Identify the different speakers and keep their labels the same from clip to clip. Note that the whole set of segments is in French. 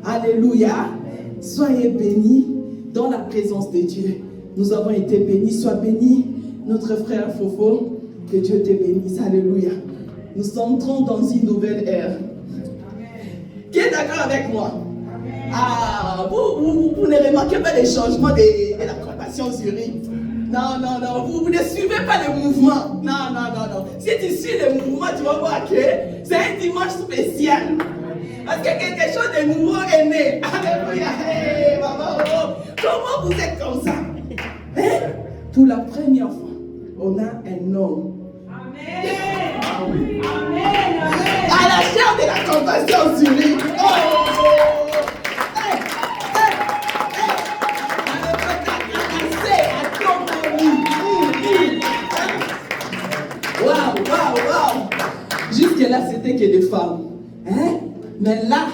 Speaker 1: Alléluia. Soyez bénis dans la présence de Dieu. Nous avons été bénis. Sois béni, notre frère Fofo. Que Dieu te bénisse. Alléluia. Nous entrons dans une nouvelle ère. Qui est d'accord avec moi? Ah, vous ne remarquez pas les changements de la compassion Zurich. Non, vous ne suivez pas les mouvements. Non. Si tu suis les mouvements, tu vas voir que c'est un dimanche spécial. Parce que quelque chose de nouveau est né. Alléluia. Hey, maman, comment vous êtes comme ça? Hein? Pour la première fois, on a un homme. Amen. À la chair de la compassion Zurich. Waouh. Jusque-là, c'était que des femmes. Hein? Mais là,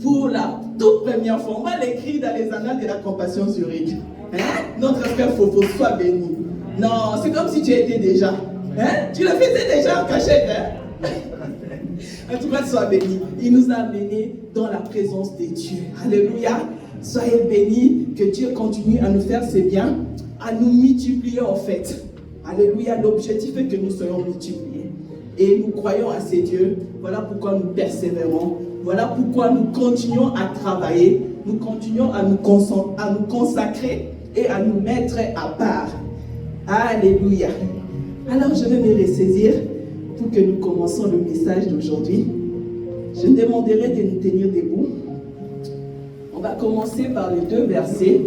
Speaker 1: pour la toute première fois, on va l'écrire dans les annales de la compassion Zurich. Hein? Notre frère Fofo, sois béni. Non, c'est comme si tu étais déjà. Hein? Tu le faisais déjà en cachette. Hein? En tout cas, sois béni. Il nous a amenés dans la présence de Dieu. Alléluia. Soyez bénis. Que Dieu continue à nous faire ses biens, à nous multiplier en fait. Alléluia. L'objectif est que nous soyons multipliés. Et nous croyons à ces dieux. Voilà pourquoi nous persévérons. Voilà pourquoi nous continuons à travailler. Nous continuons à nous consacrer et à nous mettre à part. Alléluia. Alors je vais me ressaisir pour que nous commencions le message d'aujourd'hui. Je demanderai de nous tenir debout. On va commencer par les 2 versets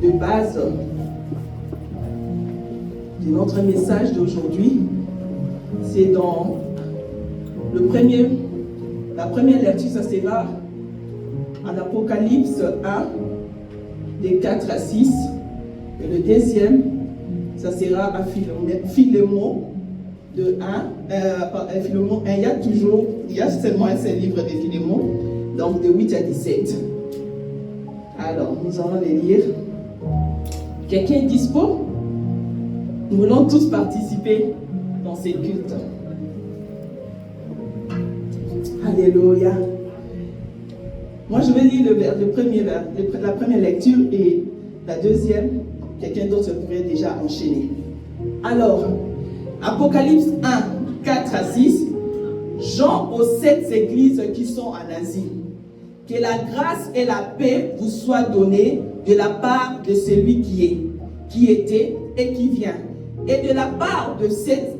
Speaker 1: de base de notre message d'aujourd'hui. C'est dans la première lecture, ça sera en Apocalypse 1, des 4 à 6. Et le deuxième, ça sera à Philémon, de 1. Philémon 1, il y a seulement un seul livre de Philémon, donc de 8 à 17. Alors, nous allons les lire. Quelqu'un est dispo? Nous voulons tous participer dans ces cultes. Alléluia. Moi, je vais lire la première lecture et la deuxième. Quelqu'un d'autre pourrait déjà enchaîner. Alors, Apocalypse 1, 4 à 6. Jean aux 7 églises qui sont en Asie. Que la grâce et la paix vous soient données de la part de celui qui est, qui était et qui vient. Et de la part de 7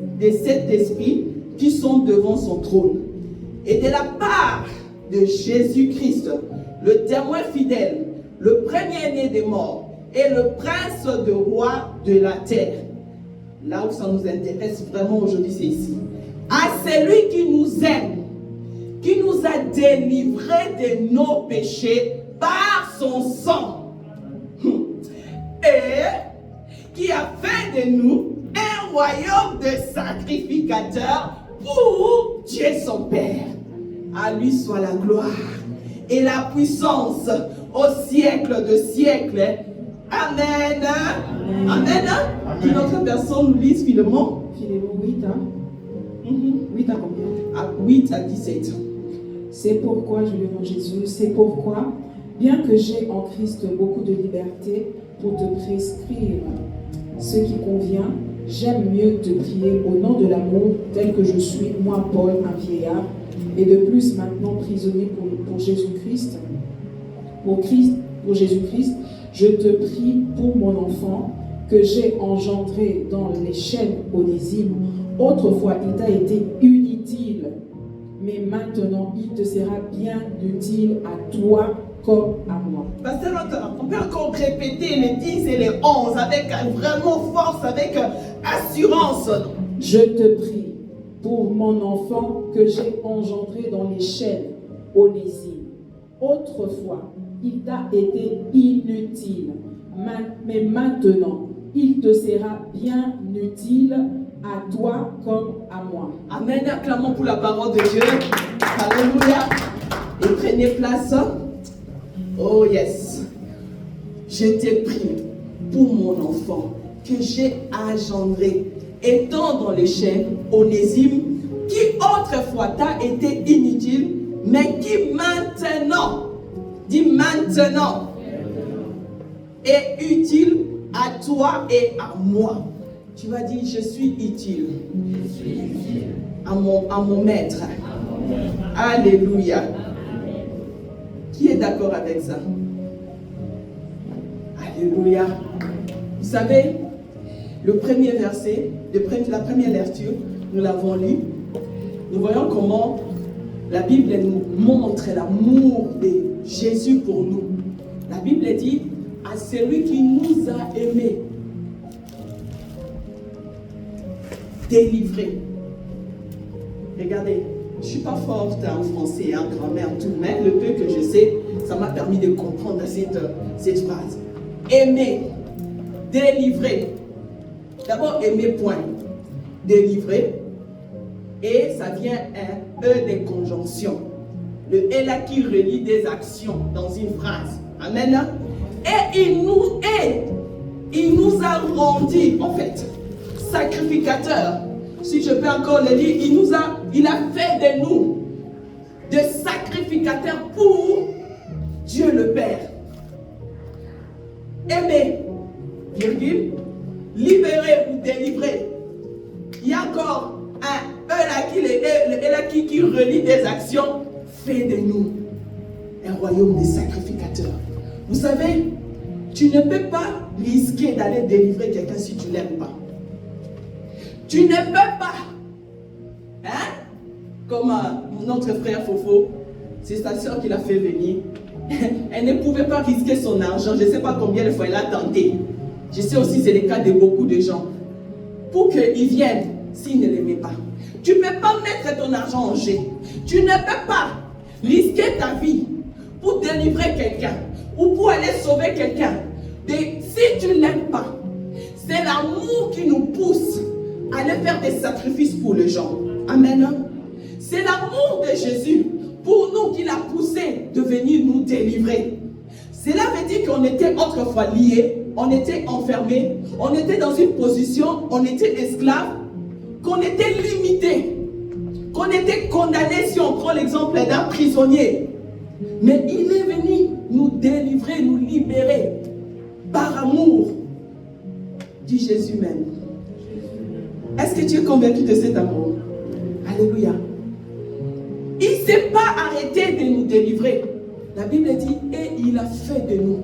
Speaker 1: esprits qui sont devant son trône. Et de la part de Jésus-Christ, le témoin fidèle, le premier-né des morts et le prince de roi de la terre. Là où ça nous intéresse vraiment aujourd'hui, c'est ici. À celui qui nous aime, qui nous a délivrés de nos péchés par son sang, et qui a fait de nous un royaume de sacrificateurs pour Dieu son Père. À lui soit la gloire et la puissance au siècle de siècles. Amen. Amen. Qu'une autre personne nous lise Philémon.
Speaker 2: Philémon 8, hein? 8 à combien?
Speaker 1: À 8 à 17.
Speaker 2: C'est pourquoi, je vais dans Jésus, c'est pourquoi, bien que j'ai en Christ beaucoup de liberté pour te prescrire ce qui convient, j'aime mieux te prier au nom de l'amour tel que je suis, moi Paul, un vieillard, et de plus maintenant prisonnier pour Jésus-Christ. Pour Jésus-Christ, je te prie pour mon enfant que j'ai engendré dans les chaînes Onésime. Autrefois, il t'a été inutile, mais maintenant, il te sera bien utile à toi comme à moi.
Speaker 1: Pasteur, on peut encore répéter les 10 et les 11 avec vraiment force, avec assurance.
Speaker 2: Je te prie pour mon enfant que j'ai engendré dans les chaînes Onésime. Autrefois, il t'a été inutile, mais maintenant, il te sera bien utile à toi comme à moi.
Speaker 1: Amen. Acclamons pour la parole de Dieu. Alléluia. Et prenez place. Oh yes. Je te prie pour mon enfant que j'ai engendré, étant dans les chaînes Onésime, qui autrefois t'a été inutile, mais qui maintenant Dis maintenant. Est utile à toi et à moi. Tu vas dire, je suis utile à mon maître. Alléluia. Qui est d'accord avec ça? Alléluia. Vous savez, le premier verset, la première lecture, nous l'avons lu. Nous voyons comment la Bible nous montre l'amour de Jésus pour nous. La Bible dit, à celui qui nous a aimés, délivrés. Regardez, je ne suis pas forte en français, en grammaire, tout, mais le peu que je sais, ça m'a permis de comprendre cette phrase. Aimer, délivrer. D'abord, aimer, point. Délivrer. Et ça vient un E de conjonction. Le E là qui relie des actions dans une phrase. Amen. Et il nous a rendu, en fait, sacrificateurs. Si je peux encore le lire, il a fait de nous des sacrificateurs pour Dieu le Père. Aimer, virgule, libérer ou délivrer. Il y a encore un E là qui relie des actions, fait de nous un royaume des sacrificateurs. Vous savez, tu ne peux pas risquer d'aller délivrer quelqu'un si tu ne l'aimes pas. Tu ne peux pas. Hein? Comme notre frère Fofo, c'est sa soeur qui l'a fait venir. Elle ne pouvait pas risquer son argent. Je ne sais pas combien de fois elle a tenté. Je sais aussi c'est le cas de beaucoup de gens. Pour qu'ils viennent s'ils ne l'aimaient pas. Tu ne peux pas mettre ton argent en jeu. Tu ne peux pas risquer ta vie pour délivrer quelqu'un ou pour aller sauver quelqu'un. Si tu ne l'aimes pas, c'est l'amour qui nous pousse à aller faire des sacrifices pour les gens. Amen. C'est l'amour de Jésus pour nous qui l'a poussé de venir nous délivrer. Cela veut dire qu'on était autrefois liés, on était enfermés, on était dans une position, on était esclaves, qu'on était limités, qu'on était condamnés si on prend l'exemple d'un prisonnier. Mais il est venu nous délivrer, nous libérer par amour, dit Jésus même. Est-ce que tu es convaincu de cet amour? Alléluia. Il ne s'est pas arrêté de nous délivrer. La Bible dit, et il a fait de nous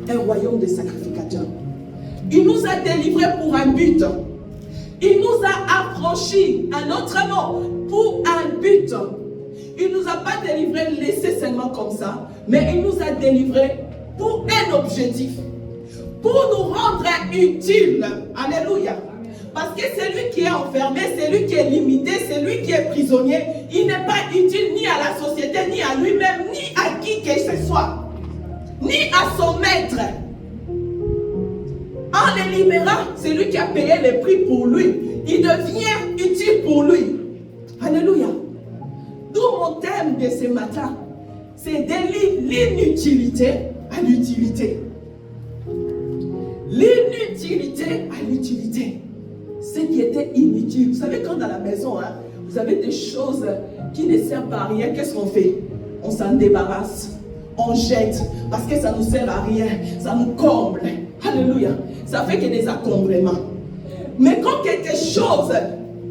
Speaker 1: un royaume de sacrificateurs. Il nous a délivrés pour un but. Il nous a affranchis un autre nom pour un but. Il ne nous a pas délivrés laissés seulement comme ça, mais il nous a délivrés pour un objectif. Pour nous rendre utiles. Alléluia. Parce que celui qui est enfermé, celui qui est limité, celui qui est prisonnier, il n'est pas utile ni à la société, ni à lui-même, ni à qui que ce soit, ni à son maître. En le libérant, celui qui a payé le prix pour lui, il devient utile pour lui. Alléluia. D'où mon thème de ce matin, c'est de l'inutilité à l'utilité. L'inutilité à l'utilité. Ce qui était inutile. Vous savez, quand dans la maison, vous avez des choses qui ne servent à rien, qu'est-ce qu'on fait? On s'en débarrasse, on jette, parce que ça ne nous sert à rien, ça nous comble. Alléluia. Ça fait que des encombrements. Mais quand quelque chose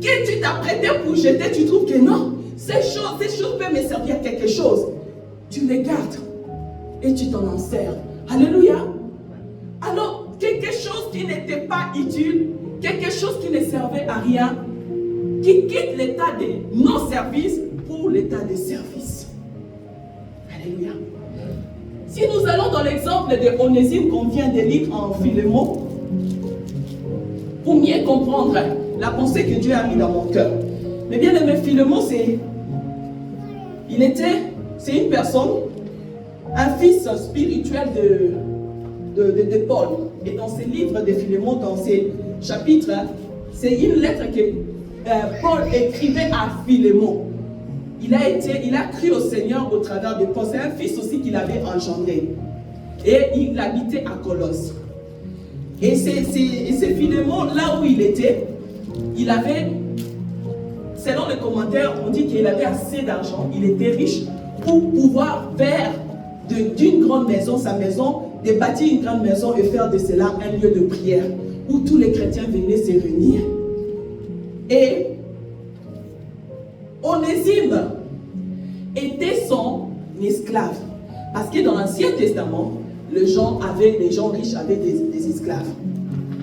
Speaker 1: que tu t'apprêtais pour jeter, tu trouves que non, ces choses peuvent me servir à quelque chose. Tu les gardes et tu t'en sers. Alléluia. Alors, quelque chose qui n'était pas utile, quelque chose qui ne servait à rien, qui quitte l'état de non-service pour l'état de service. Alléluia. Si nous allons dans l'exemple de Onésime qu'on vient de lire en Philémon, pour mieux comprendre la pensée que Dieu a mis dans mon cœur. Mais bien aimé, Philémon, c'est une personne, un fils spirituel de Paul. Et dans ses livres de Philémon, dans ses chapitres, c'est une lettre que Paul écrivait à Philémon. Il a cru au Seigneur au travers de Paul. C'est un fils aussi qu'il avait engendré. Et il habitait à Colosse. Et c'est Philémon, là où il était, il avait, selon les commentaires, on dit qu'il avait assez d'argent, il était riche pour pouvoir faire d'une grande maison, sa maison, de bâtir une grande maison et faire de cela un lieu de prière où tous les chrétiens venaient se réunir. Et Onésime était son esclave. Parce que dans l'Ancien Testament, les gens riches avaient des esclaves.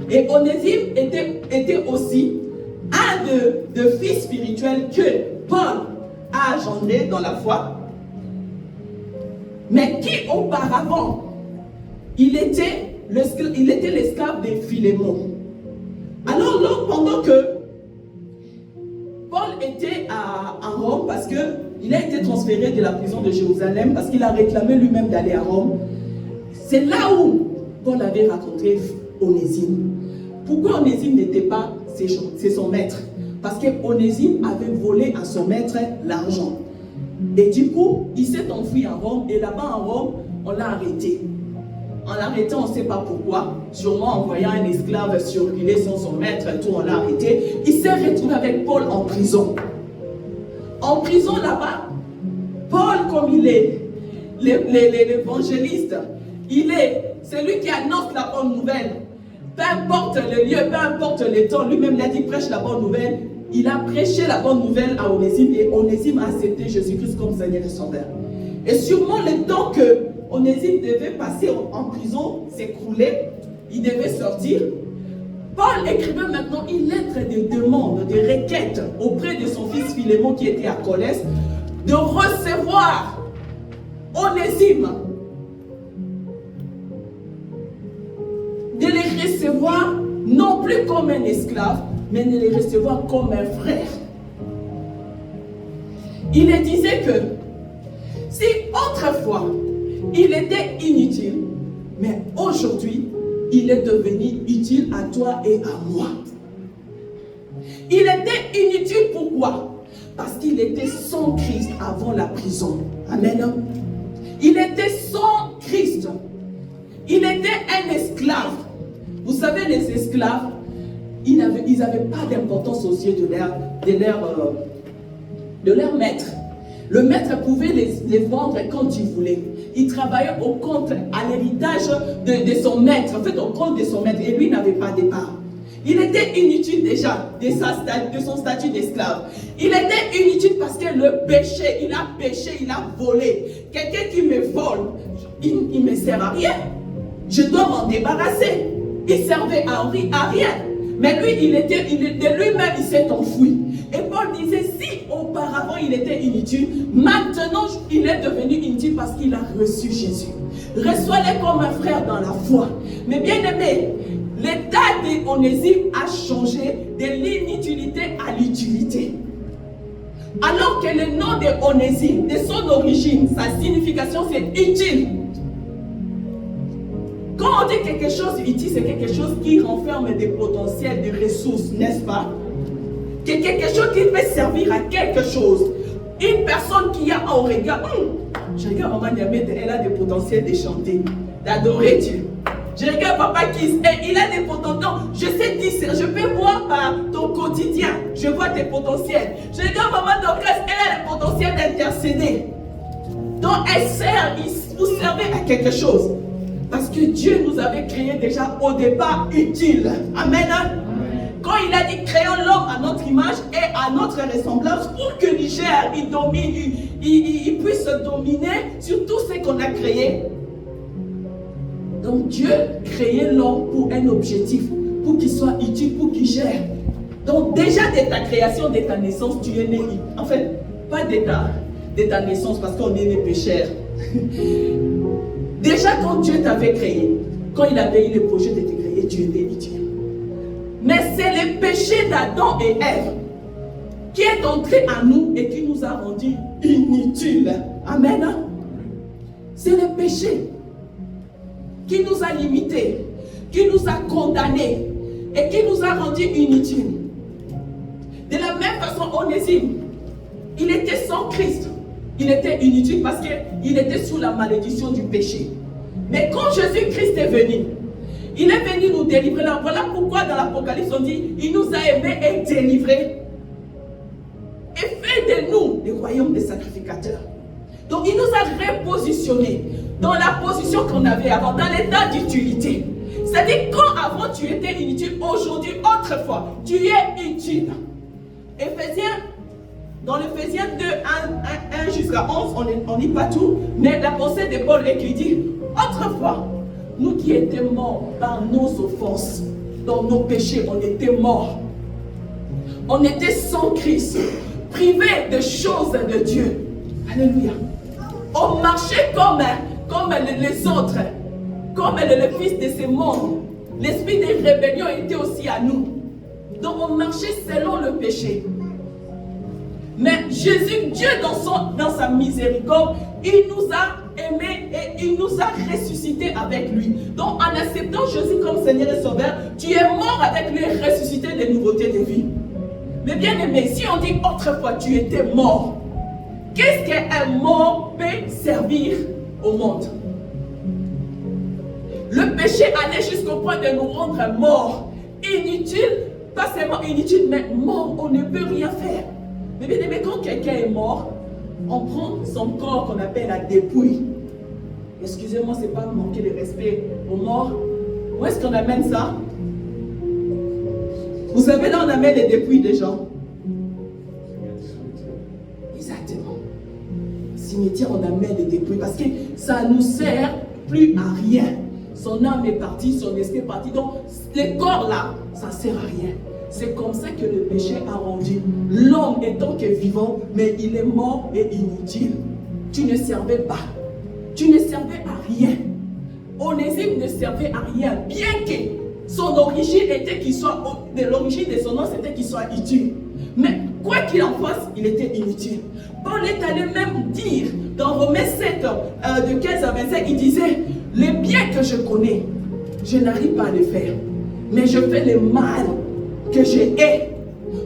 Speaker 1: Et Onésime était aussi un de fils spirituels que Paul a engendré dans la foi, mais qui auparavant, il était l'esclave de Philémon. Alors, pendant que Paul était à Rome, parce qu'il a été transféré de la prison de Jérusalem, parce qu'il a réclamé lui-même d'aller à Rome, c'est là où Paul avait rencontré Onésime. Pourquoi Onésime n'était pas c'est son maître? Parce que Onésime avait volé à son maître l'argent. Et du coup, il s'est enfui à Rome, et là-bas à Rome, on l'a arrêté. En l'arrêtant, on ne sait pas pourquoi, sûrement en voyant un esclave circuler sans son maître, et tout, on l'a arrêté. Il s'est retrouvé avec Paul en prison. En prison là-bas, Paul, comme il est l'évangéliste, c'est lui qui annonce la bonne nouvelle. Peu importe le lieu, peu importe le temps, lui-même l'a dit, prêche la bonne nouvelle. Il a prêché la bonne nouvelle à Onésime et Onésime a accepté Jésus-Christ comme Seigneur et Sauveur. Et sûrement le temps que Onésime devait passer en prison s'écroulait, il devait sortir. Paul écrivait maintenant une lettre de demande, de requête auprès de son fils Philémon qui était à Colès, de recevoir Onésime, de les recevoir non plus comme un esclave, mais de les recevoir comme un frère. Il disait que si autrefois il était inutile, mais aujourd'hui il est devenu utile à toi et à moi. Il était inutile, pourquoi? Parce qu'il était sans Christ avant la prison. Amen. Il était sans Christ. Il était un esclave. Vous savez, les esclaves, ils n'avaient pas d'importance aux yeux de leur maître. Le maître pouvait les vendre quand il voulait. Il travaillait au compte, à l'héritage de son maître, en fait au compte de son maître, et lui n'avait pas de part. Il était inutile déjà de son statut d'esclave. Il était inutile parce que le péché, il a volé. Quelqu'un qui me vole, il ne me sert à rien. Je dois m'en débarrasser. Il servait à rien. Mais lui, de lui-même, il s'est enfoui. Et Paul disait, si auparavant il était inutile, maintenant il est devenu inutile parce qu'il a reçu Jésus. Reçois-le comme un frère dans la foi. Mais bien aimé, l'état d'Onésime a changé de l'inutilité à l'utilité. Alors que le nom d'Onésime, de son origine, sa signification c'est utile. Quand on dit quelque chose utile, c'est quelque chose qui renferme des potentiels, des ressources, n'est-ce pas? C'est quelque chose qui peut servir à quelque chose. Une personne qui a un regard, je regarde maman Niamé, elle a des potentiels de chanter, d'adorer Dieu. Je regarde papa Kiss, il a des potentiels. Je sais dire, je peux voir par ton quotidien, je vois tes potentiels. Je regarde maman Dorcas, elle a le potentiel d'intercéder. Donc elle sert, vous servez à quelque chose. Parce que Dieu nous avait créé déjà au départ utile. Amen. Quand il a dit créons l'homme à notre image et à notre ressemblance pour que Niger il puisse dominer sur tout ce qu'on a créé. Donc Dieu créait l'homme pour un objectif, pour qu'il soit utile, pour qu'il gère. Donc déjà de ta création, de ta naissance, tu es né. En fait, pas de ta naissance parce qu'on est né pécheurs. Déjà quand Dieu t'avait créé, quand il avait eu le projet de te créer, tu étais utile. Mais c'est le péché d'Adam et Ève qui est entré en nous et qui nous a rendus inutiles. Amen. C'est le péché qui nous a limités, qui nous a condamnés et qui nous a rendus inutiles. De la même façon, Onésime, il était sans Christ. Il était inutile parce qu'il était sous la malédiction du péché. Mais quand Jésus-Christ est venu, il est venu nous délivrer. Voilà pourquoi dans l'Apocalypse on dit, il nous a aimés et délivrés. Et fait de nous des royaumes des sacrificateurs. Donc il nous a repositionnés. dans la position qu'on avait avant, dans l'état d'utilité. C'est-à-dire, quand avant tu étais inutile, aujourd'hui, autrefois, tu es utile. Dans l'Éphésiens 2, 1 jusqu'à 11, on ne lit pas tout, mais la pensée de Paul est qui dit, autrefois, nous qui étions morts par nos offenses, dans nos péchés, on était morts. On était sans Christ, privés de choses de Dieu. Alléluia. On marchait comme les autres, comme le fils de ce monde. L'esprit de rébellion était aussi à nous. Donc on marchait selon le péché. Mais Jésus, Dieu dans sa miséricorde, il nous a aimés et il nous a ressuscités avec lui. Donc en acceptant Jésus comme Seigneur et Sauveur, tu es mort avec lui et ressuscité de nouveautés de vie. Mais bien aimé, si on dit autrefois tu étais mort, qu'est-ce qu'un mort peut servir au monde? Le péché allait jusqu'au point de nous rendre morts, inutiles, pas seulement inutiles, mais morts, on ne peut rien faire. Mais bien aimé, quand quelqu'un est mort, on prend son corps qu'on appelle la dépouille. Excusez-moi, c'est pas manquer de respect aux morts. Où est-ce qu'on amène ça? Vous savez, là on amène les dépouilles des gens. Exactement. Cimetière, on amène les dépouilles parce que ça ne nous sert plus à rien. Son âme est partie, son esprit est parti. Donc, les corps là, ça ne sert à rien. C'est comme ça que le péché a rendu l'homme étant que vivant, mais il est mort et inutile. Tu ne servais pas. Tu ne servais à rien. Onésime ne servait à rien, bien que son origine était qu'il soit, de l'origine de son nom, c'était qu'il soit utile. Mais quoi qu'il en fasse, il était inutile. Paul est allé même dire, dans Romains 7, de 15 à 25, il disait, les biens que je connais, je n'arrive pas à les faire. Mais je fais le mal que je hais.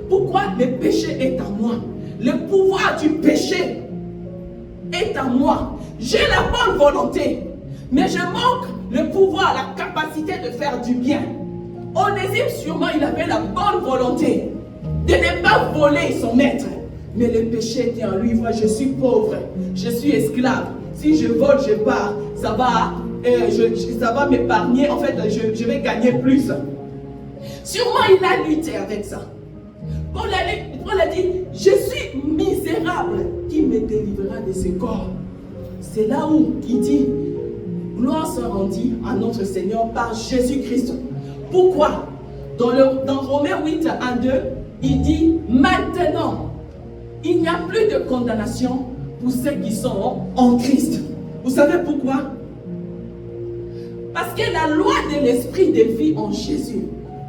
Speaker 1: Pourquoi le péché est à moi? Le pouvoir du péché est à moi. J'ai la bonne volonté, mais je manque le pouvoir, la capacité de faire du bien. Onésime, sûrement, il avait la bonne volonté de ne pas voler son maître. Mais le péché était en lui. Moi, je suis pauvre, je suis esclave. Si je vole, je pars. Ça va m'épargner. En fait, je vais gagner plus. Sûrement, il a lutté avec ça. Paul a dit, je suis misérable. Qui me délivrera de ce corps? C'est là où il dit, gloire soit rendue à notre Seigneur par Jésus-Christ. Pourquoi? Dans Romains 8, 1, 2, il dit, maintenant, il n'y a plus de condamnation pour ceux qui sont en Christ. Vous savez pourquoi? Parce que la loi de l'esprit de vie en Jésus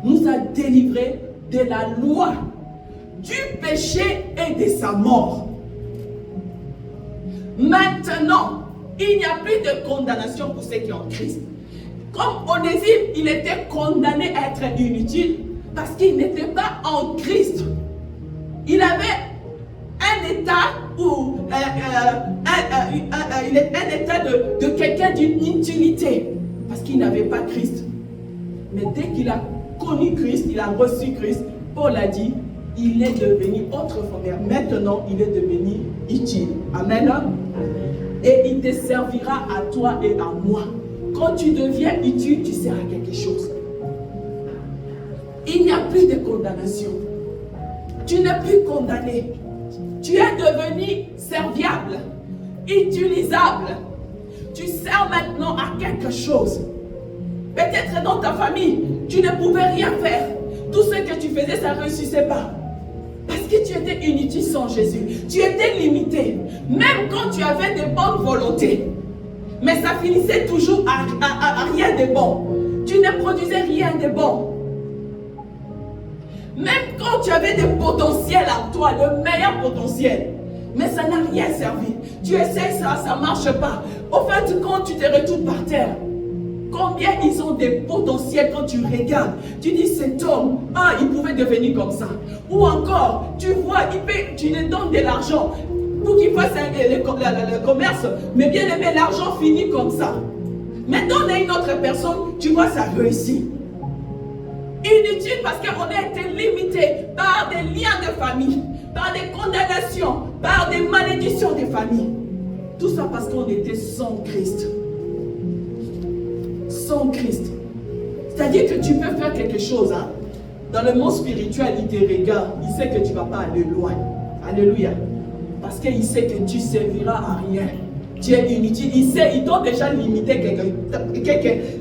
Speaker 1: nous a délivrés de la loi du péché et de sa mort. Maintenant, il n'y a plus de condamnation pour ceux qui sont en Christ. Comme Onésime, il était condamné à être inutile parce qu'il n'était pas en Christ. Il avait un état où il est un état de quelqu'un d'une utilité parce qu'il n'avait pas Christ. Mais dès qu'il a connu Christ, il a reçu Christ, Paul a dit, il est devenu autrefois. Maintenant, il est devenu utile. Amen. Et il te servira à toi et à moi. Quand tu deviens utile, tu sers à quelque chose. Il n'y a plus de condamnation. Tu n'es plus condamné. Tu es devenu serviable, utilisable. Tu sers maintenant à quelque chose. Peut-être dans ta famille, tu ne pouvais rien faire. Tout ce que tu faisais, ça ne réussissait pas. Parce que tu étais inutile sans Jésus. Tu étais limité. Même quand tu avais de bonnes volontés. Mais ça finissait toujours à rien de bon. Tu ne produisais rien de bon. Même quand tu avais des potentiels en toi, le meilleur potentiel. Mais ça n'a rien servi. Tu essaies ça, ça ne marche pas. Au fait, quand tu te retrouves par terre, combien ils ont des potentiels quand tu regardes. Tu dis, cet homme, il pouvait devenir comme ça. Ou encore, tu vois, tu lui donnes de l'argent pour qu'il fasse le commerce. Mais bien aimé, l'argent finit comme ça. Maintenant, on a une autre personne, tu vois, ça réussit. Inutile parce qu'on a été limité par des liens de famille, par des condamnations, par des malédictions de famille. Tout ça parce qu'on était sans Christ. sans Christ. C'est-à-dire que tu peux faire quelque chose. Hein? Dans le monde spirituel, il te regarde. Il sait que tu ne vas pas aller loin. Alléluia. Parce qu'il sait que tu serviras à rien. Tu es inutile. Ils t'ont déjà limité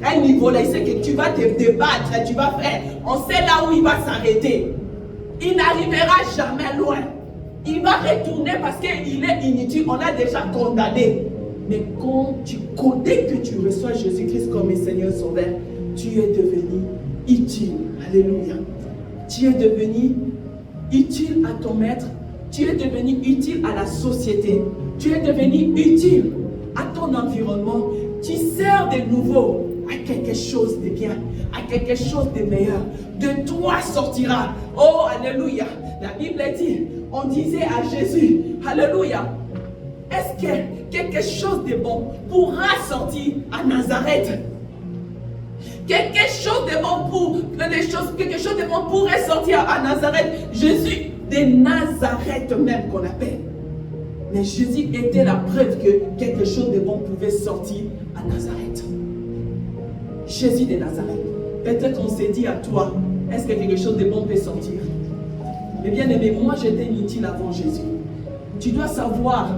Speaker 1: un niveau là. Il sait que tu vas te débattre, tu vas faire. On sait là où il va s'arrêter. Il n'arrivera jamais loin. Il va retourner parce qu'il est inutile. On l'a déjà condamné. Mais dès que tu reçois Jésus-Christ comme Seigneur Sauveur, tu es devenu utile. Alléluia. Tu es devenu utile à ton maître. Tu es devenu utile à la société. Tu es devenu utile à ton environnement. Tu sers de nouveau à quelque chose de bien, à quelque chose de meilleur. De toi sortira. Oh, alléluia. La Bible dit, on disait à Jésus, alléluia, est-ce que quelque chose de bon pourra sortir à Nazareth? Quelque chose de bon pourrait sortir à Nazareth. Jésus de Nazareth même qu'on appelle. Mais Jésus était la preuve que quelque chose de bon pouvait sortir à Nazareth. Jésus de Nazareth. Peut-être on s'est dit à toi, est-ce que quelque chose de bon peut sortir? Mais bien aimé, moi j'étais inutile avant Jésus. Tu dois savoir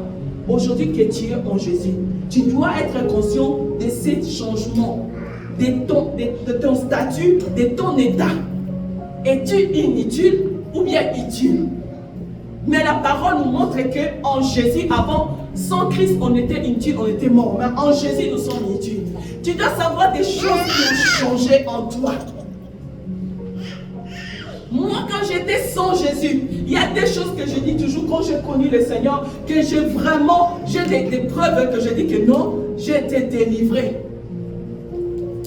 Speaker 1: aujourd'hui que tu es en Jésus. Tu dois être conscient de ces changements, de ton statut, de ton état. Es-tu inutile ou bien utile? Mais la parole nous montre qu'en Jésus, avant, sans Christ, on était inutile, on était mort. Mais en Jésus, nous sommes inutiles. Tu dois savoir des choses qui ont changé en toi. Moi, quand j'étais sans Jésus, il y a des choses que je dis toujours quand j'ai connu le Seigneur, que j'ai des preuves que je dis que non, j'ai été délivré.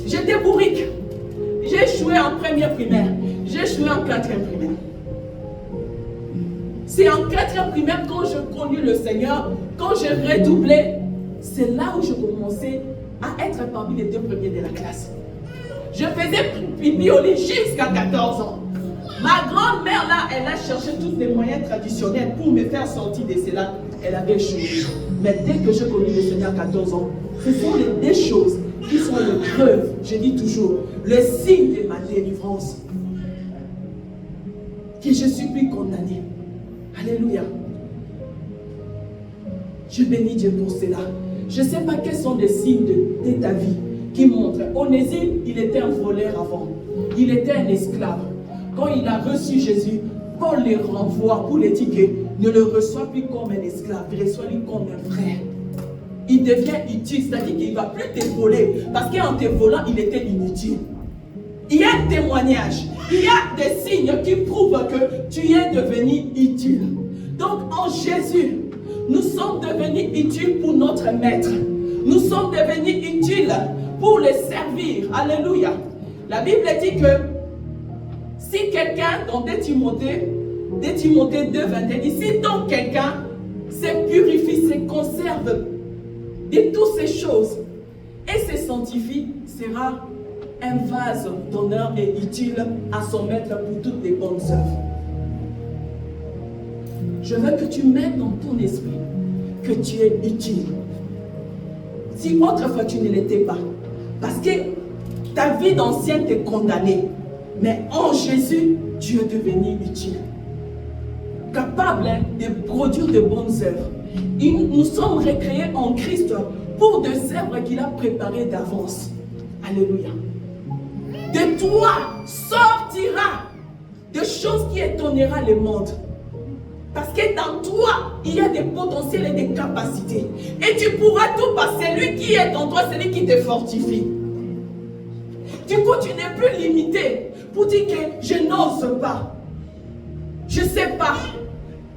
Speaker 1: J'étais bourrique. J'ai échoué en première primaire. J'ai échoué en quatrième primaire. C'est en quatrième primaire, quand j'ai connu le Seigneur, quand j'ai redoublé, c'est là où je commençais à être parmi les 2 premiers de la classe. Je faisais pipi au lit jusqu'à 14 ans. Ma grand-mère là, elle a cherché tous les moyens traditionnels pour me faire sortir de cela. Elle avait échoué. Mais dès que j'ai connu le Seigneur à 14 ans, ce sont les 2 choses qui sont les preuves, je dis toujours, le signe de ma délivrance. Que je suis plus condamné. Alléluia. Je bénis Dieu pour cela. Je ne sais pas quels sont les signes de ta vie qui montrent. Onésime, il était un voleur avant. Il était un esclave. Quand il a reçu Jésus, Paul les renvoie pour lui dire que ne le reçoit plus comme un esclave, il reçoit-lui comme un frère. Il devient utile, c'est-à-dire qu'il ne va plus te voler. Parce qu'en te volant, il était inutile. Il y a un témoignage, il y a des signes qui prouvent que tu es devenu utile. Donc en Jésus, nous sommes devenus utiles pour notre maître. Nous sommes devenus utiles pour le servir. Alléluia. La Bible dit que si quelqu'un, dans 2 Timothée 2:21, dit si donc quelqu'un se purifie, se conserve de toutes ces choses et se sanctifie, sera un vase d'honneur et utile à son maître pour toutes les bonnes œuvres. Je veux que tu mettes dans ton esprit que tu es utile. Si autrefois tu ne l'étais pas, parce que ta vie d'ancien t'est condamnée, mais en Jésus, tu es devenu utile. Capable de produire de bonnes œuvres. Nous sommes recréés en Christ pour des œuvres qu'il a préparées d'avance. Alléluia. De toi sortira des choses qui étonneront le monde. Parce que dans toi, il y a des potentiels et des capacités. Et tu pourras tout passer. Celui qui est en toi, c'est lui qui te fortifie. Du coup, tu n'es plus limité pour dire que je n'ose pas. Je ne sais pas.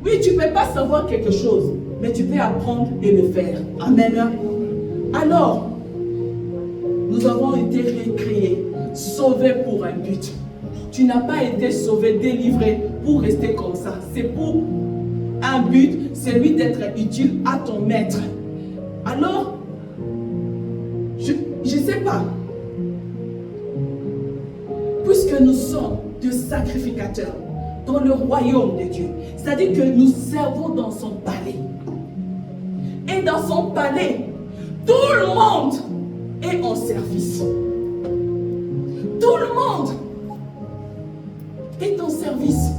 Speaker 1: Oui, tu ne peux pas savoir quelque chose, mais tu peux apprendre et le faire. Amen. Alors, nous avons été recréés, sauvés pour un but. Tu n'as pas été sauvé, délivré pour rester comme ça. C'est pour un but, c'est lui d'être utile à ton maître. Alors, je ne sais pas. Puisque nous sommes des sacrificateurs dans le royaume de Dieu, c'est-à-dire que nous servons dans son palais. Et dans son palais, tout le monde est en service. Tout le monde est en service.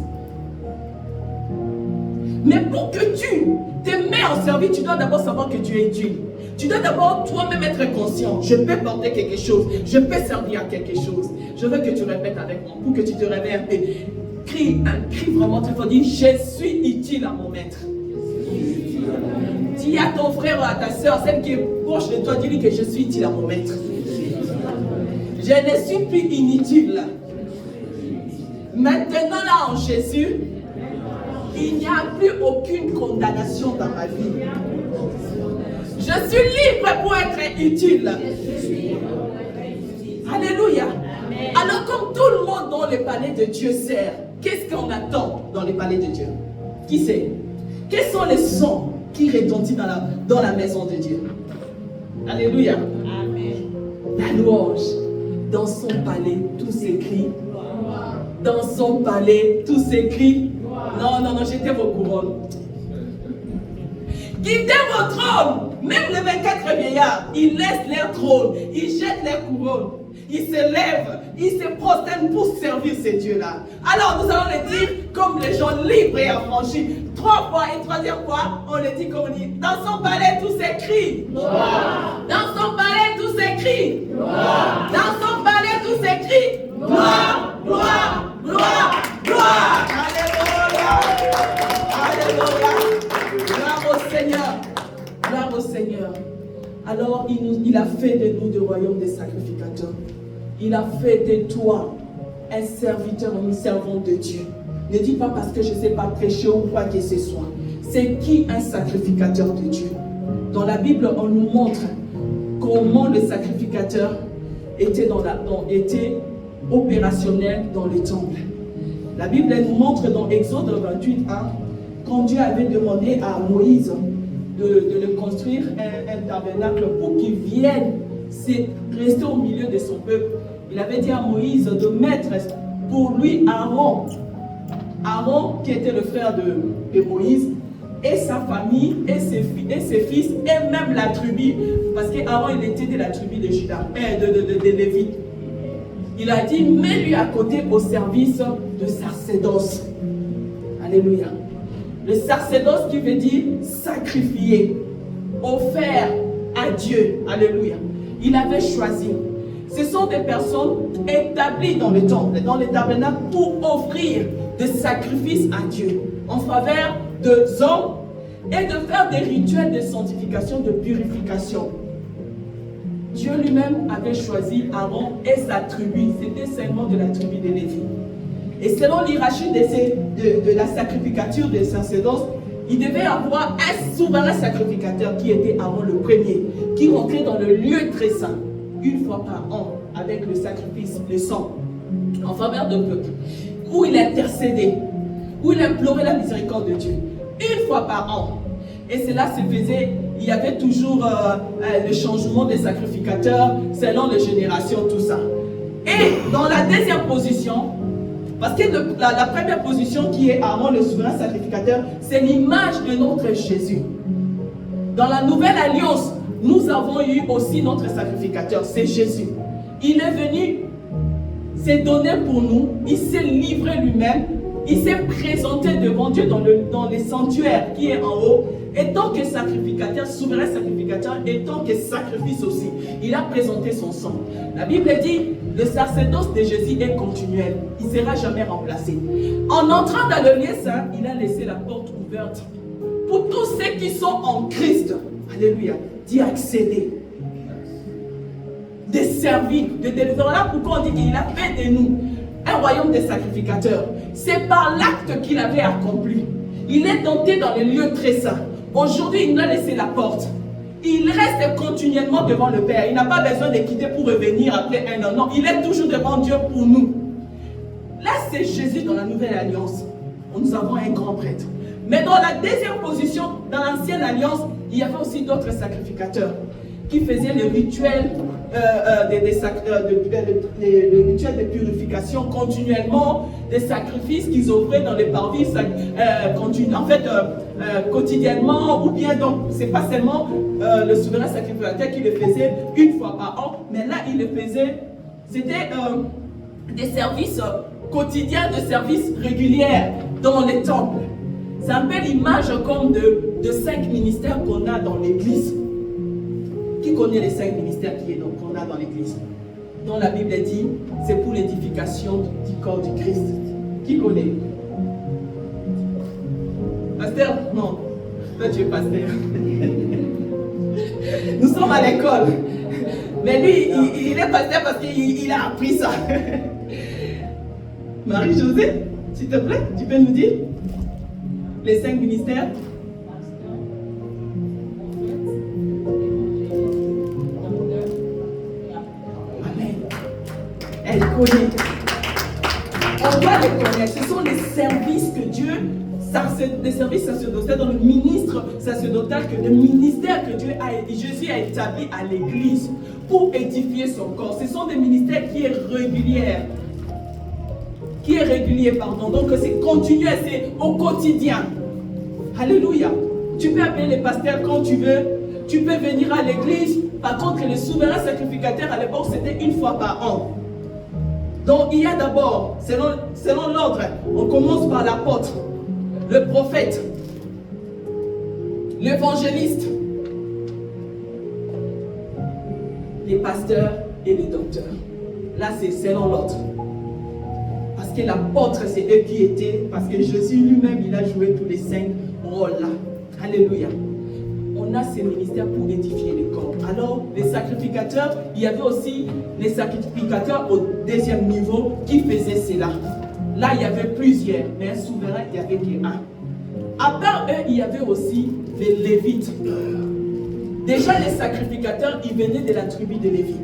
Speaker 1: Mais pour que tu te mets en service, tu dois d'abord savoir que tu es utile. Tu dois d'abord toi-même être conscient. Je peux porter quelque chose. Je peux servir à quelque chose. Je veux que tu répètes avec moi pour que tu te réveilles un peu. Crie un cri vraiment très fort. Dis, je suis utile à mon maître. Dis à ton frère ou à ta soeur, celle qui est proche de toi, dis-lui que je suis utile à mon maître. Je ne suis plus inutile. Maintenant là en Jésus, il n'y a plus aucune condamnation dans ma vie. Je suis libre pour être utile. Alléluia. Alors comme tout le monde dans le palais de Dieu sert, qu'est-ce qu'on attend dans le palais de Dieu? Qui sait? Quels sont les sons qui retentissent dans la maison de Dieu? Alléluia. Amen. La louange. Dans son palais, tout s'écrit. Dans son palais, tout s'écrit. Non, jetez vos couronnes. Quittez vos trônes. Même les 24 vieillards, ils laissent leur trône, ils jettent leurs couronnes, ils se lèvent, ils se prosternent pour servir ces dieux-là. Alors nous allons le dire comme les gens libres et affranchis. 3 fois et 3e fois, on le dit comme on dit. Dans son palais, tout s'écrit. Dans son palais, tout s'écrit. Dans son palais, tout s'écrit. Gloire, gloire, gloire, gloire. Alléluia. Alléluia. Gloire au Seigneur. Gloire au Seigneur. Alors il a fait de nous le royaume des sacrificateurs. Il a fait de toi un serviteur, un servant de Dieu. Ne dis pas parce que je ne sais pas prêcher ou quoi que ce soit. C'est qui un sacrificateur de Dieu? Dans la Bible, on nous montre comment le sacrificateur était opérationnel dans le temple. La Bible nous montre dans Exode 28, quand Dieu avait demandé à Moïse de le construire un tabernacle pour qu'il vienne rester au milieu de son peuple. Il avait dit à Moïse de mettre pour lui Aaron, qui était le frère de Moïse, et sa famille, et ses fils, et même la tribu, parce qu'Aaron il était de la tribu de Juda, de Lévi. Il a dit, mets-lui à côté au service de sacerdoce. Alléluia. Le sacerdoce qui veut dire sacrifier, offert à Dieu. Alléluia. Il avait choisi. Ce sont des personnes établies dans le temple, dans les tabernacles, pour offrir des sacrifices à Dieu en faveur des hommes et de faire des rituels de sanctification, de purification. Dieu lui-même avait choisi Aaron et sa tribu. C'était seulement de la tribu de Lévi. Et selon l'hierarchie de la sacrificature des sacerdoces, il devait avoir un souverain sacrificateur qui était Aaron le premier, qui rentrait dans le lieu très saint, une fois par an, avec le sacrifice, le sang, en faveur de peuple, où il intercédait, où il implorait la miséricorde de Dieu, une fois par an. Et cela se faisait, il y avait toujours le changement des sacrificateurs selon les générations, tout ça. Et dans la deuxième position, parce que la première position qui est Aaron, le souverain sacrificateur, c'est l'image de notre Jésus. Dans la nouvelle alliance, nous avons eu aussi notre sacrificateur, c'est Jésus. Il est venu s'est donné pour nous, il s'est livré lui-même, il s'est présenté devant Dieu dans le sanctuaire qui est en haut, et tant que sacrificateur, souverain sacrificateur, et tant que sacrifice aussi, il a présenté son sang. La Bible dit, le sacerdoce de Jésus est continuel, il ne sera jamais remplacé. En entrant dans le lieu saint, il a laissé la porte ouverte pour tous ceux qui sont en Christ, alléluia, d'y accéder, de servir, de délivrer. Voilà pourquoi on dit qu'il a fait de nous un royaume des sacrificateurs. C'est par l'acte qu'il avait accompli. Il est entré dans les lieux très saints. Aujourd'hui, il nous a laissé la porte. Il reste continuellement devant le Père. Il n'a pas besoin de quitter pour revenir après un an. Non, il est toujours devant Dieu pour nous. Là, c'est Jésus dans la nouvelle alliance. Nous avons un grand prêtre. Mais dans la deuxième position, dans l'ancienne alliance, il y avait aussi d'autres sacrificateurs qui faisaient le rituel de purification continuellement, des sacrifices qu'ils offraient dans les parvis quotidiennement, ou bien donc c'est pas seulement le souverain sacrificateur qui le faisait une fois par an, mais là il le faisait, c'était des services quotidiens, de services réguliers dans les temples. C'est un peu l'image comme de 5 ministères qu'on a dans l'église. Qui connaît les 5 ministères qu'on a dans l'église? Dont la Bible dit, c'est pour l'édification du corps du Christ. Qui connaît? Pasteur? Non. Toi, tu es pasteur. Nous sommes à l'école. Mais lui, il est pasteur parce qu'il a appris ça. Marie-Josée, s'il te plaît, tu peux nous dire les 5 ministères? Amen. Elle connaît. On doit les connaître. Ce sont les services que Dieu, des services sacerdotaux, dans le ministre sacerdotal, le ministère que Jésus a établi à l'église pour édifier son corps. Ce sont des ministères qui est régulier. Donc c'est continuel, c'est au quotidien. Alléluia. Tu peux appeler les pasteurs quand tu veux. Tu peux venir à l'église. Par contre, le souverain sacrificateur à l'époque, c'était une fois par an. Donc il y a d'abord, selon l'ordre, on commence par l'apôtre, le prophète, l'évangéliste, les pasteurs et les docteurs. Là, c'est selon l'ordre. Parce que l'apôtre, c'est eux qui étaient, parce que Jésus lui-même, il a joué tous les 5 rôles-là. Alléluia. On a ces ministères pour édifier les corps. Alors, les sacrificateurs, il y avait aussi les sacrificateurs au 2e niveau qui faisaient cela. Là, il y avait plusieurs, mais un souverain, il n'y avait qu'un. À part eux, il y avait aussi les Lévites. Déjà, les sacrificateurs, ils venaient de la tribu de Lévi.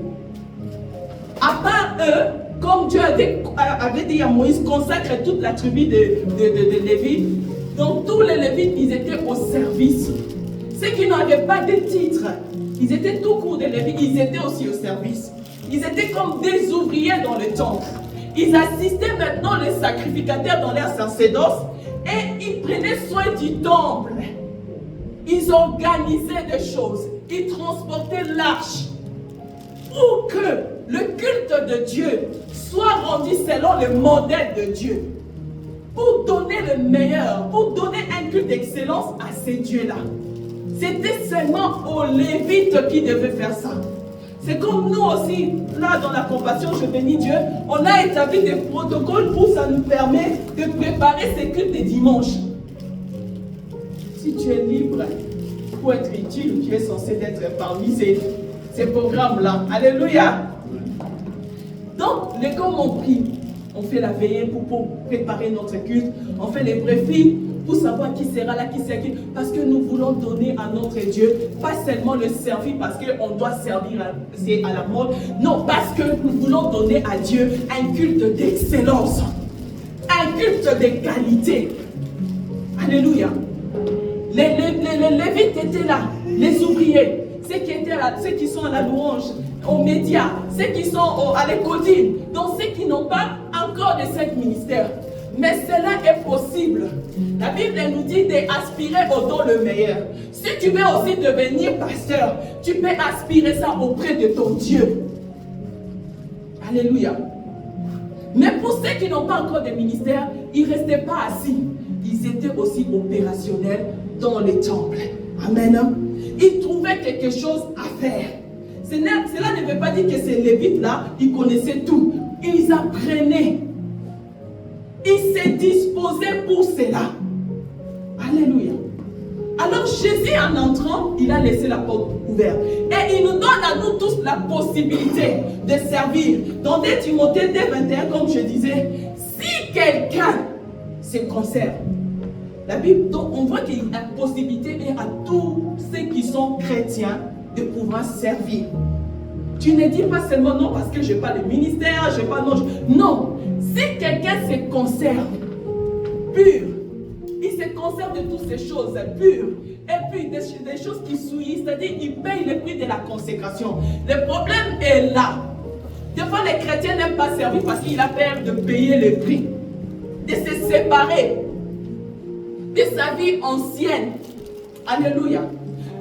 Speaker 1: À part eux, comme Dieu avait dit à Moïse, consacre toute la tribu de Lévi. Donc tous les Lévites, ils étaient au service. Ceux qui n'avaient pas de titre, ils étaient tout court de Lévi, ils étaient aussi au service. Ils étaient comme des ouvriers dans le temple. Ils assistaient maintenant les sacrificateurs dans leur sacerdoce et ils prenaient soin du temple. Ils organisaient des choses. Ils transportaient l'arche pour que le culte de Dieu soit rendu selon le modèle de Dieu. Pour donner le meilleur, pour donner un culte d'excellence à ces dieux-là. C'était seulement aux Lévites qui devaient faire ça. C'est comme nous aussi, là dans la compassion, je bénis Dieu, on a établi des protocoles pour ça nous permet de préparer ces cultes des dimanches. Si tu es libre pour être utile, tu es censé être parmi ces programmes-là. Alléluia. Donc, les corps ont pris. On fait la veillée pour préparer notre culte. On fait les briefings pour savoir qui sera là, qui sera qui. Parce que nous voulons donner à notre Dieu, pas seulement le servir parce qu'on doit servir, c'est à la mode. Non, parce que nous voulons donner à Dieu un culte d'excellence. Un culte de qualité. Alléluia. Les Lévites étaient là, les ouvriers, ceux qui étaient là, ceux qui sont à la louange, aux médias, ceux qui sont à l'écodine, donc ceux qui n'ont pas encore de 5 ministères. Mais cela est possible. La Bible nous dit d'aspirer au don le meilleur. Si tu veux aussi devenir pasteur, tu peux aspirer ça auprès de ton Dieu. Alléluia. Mais pour ceux qui n'ont pas encore de ministère, ils ne restaient pas assis. Ils étaient aussi opérationnels dans les temples. Amen. Ils trouvaient quelque chose à faire. Cela ne veut pas dire que ces Lévites-là, ils connaissaient tout. Ils apprenaient. Ils se disposaient pour cela. Alléluia. Alors Jésus, en entrant, il a laissé la porte ouverte. Et il nous donne à nous tous la possibilité de servir. Dans 2 Timothée 2:21, comme je disais, si quelqu'un se conserve, la Bible, donc on voit qu'il y a la possibilité à tous ceux qui sont chrétiens de pouvoir servir. Tu ne dis pas seulement non parce que je n'ai pas de ministère, je n'ai pas non. Non, si quelqu'un se conserve pur, il se conserve de toutes ces choses pures, et puis des choses qui souillent, c'est-à-dire il paye le prix de la consécration. Le problème est là. Des fois les chrétiens n'aiment pas servir parce qu'il a peur de payer le prix, de se séparer de sa vie ancienne. Alléluia.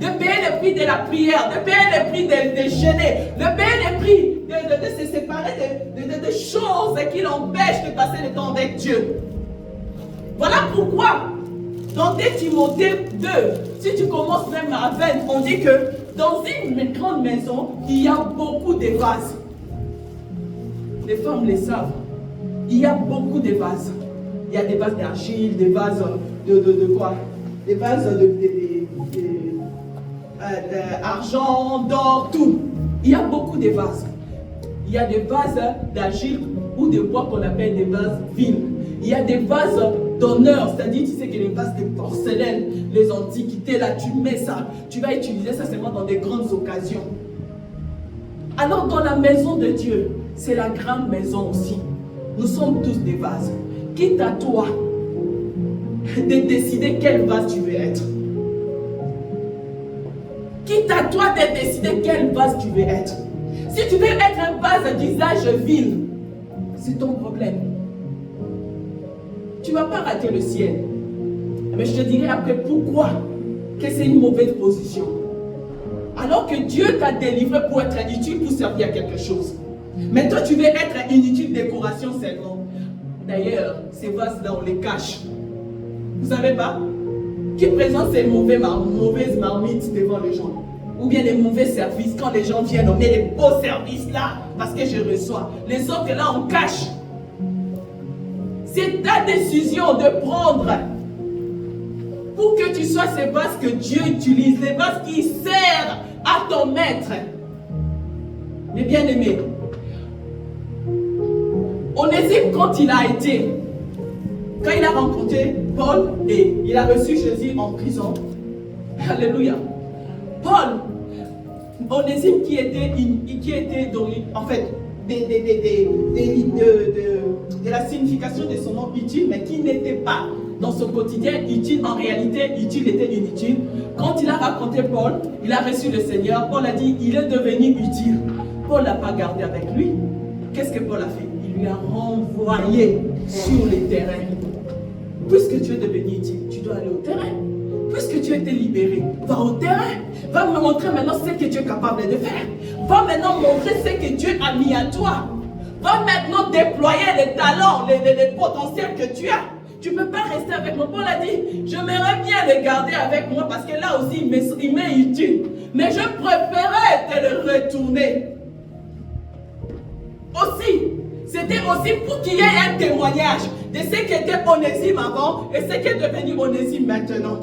Speaker 1: De payer le prix de la prière, de payer le prix de jeûner, de payer le prix de se séparer préparer des choses qui l'empêchent de passer le temps avec Dieu. Voilà pourquoi, dans 2 Timothée 2, si tu commences même à 20, on dit que dans une grande maison, il y a beaucoup de vases. Les femmes le savent. Il y a beaucoup de vases. Il y a des vases d'argile, des vases de quoi? Des vases d'argent, d'or, tout. Il y a beaucoup de vases. Il y a des vases d'argile ou de bois qu'on appelle des vases vils. Il y a des vases d'honneur, c'est-à-dire tu sais que les vases de porcelaine, les antiquités, là tu mets ça, tu vas utiliser ça seulement dans des grandes occasions. Alors dans la maison de Dieu, c'est la grande maison aussi. Nous sommes tous des vases. Quitte à toi de décider quel vase tu veux être. Quitte à toi de décider quel vase tu veux être. Si tu veux être un vase d'usage vil, c'est ton problème. Tu ne vas pas rater le ciel. Mais je te dirai après pourquoi que c'est une mauvaise position. Alors que Dieu t'a délivré pour être utile, pour servir à quelque chose. Mais toi, tu veux être une inutile décoration seulement. D'ailleurs, ces vases-là, on les cache. Vous savez pas? Qui présente ces mauvaises marmites devant les gens? Ou bien les mauvais services, quand les gens viennent, on met les beaux services là, parce que je reçois. Les autres là, on cache. C'est ta décision de prendre pour que tu sois ces vases que Dieu utilise, les vases qui servent à ton maître. Mais bien aimé, Onésime, quand il a rencontré Paul et il a reçu Jésus en prison, alléluia. Paul, Onésime qui était en fait de la signification de son nom utile, mais qui n'était pas dans son quotidien utile, en réalité utile était inutile. Quand il a raconté Paul, il a reçu le Seigneur, Paul a dit il est devenu utile. Paul n'a pas gardé avec lui. Qu'est-ce que Paul a fait? Il lui a renvoyé sur les terrains. Puisque tu es devenu utile, tu dois aller au terrain. Puisque tu as été libéré, va au terrain. Va me montrer maintenant ce que tu es capable de faire. Va maintenant montrer ce que Dieu a mis à toi. Va maintenant déployer les talents, les potentiels que tu as. Tu ne peux pas rester avec moi. Paul a dit, j'aimerais bien les garder avec moi parce que là aussi, il m'est utile. Mais je préférais te le retourner. Aussi, c'était aussi pour qu'il y ait un témoignage de ce qu'était Onésime avant et ce qui est devenu Onésime maintenant.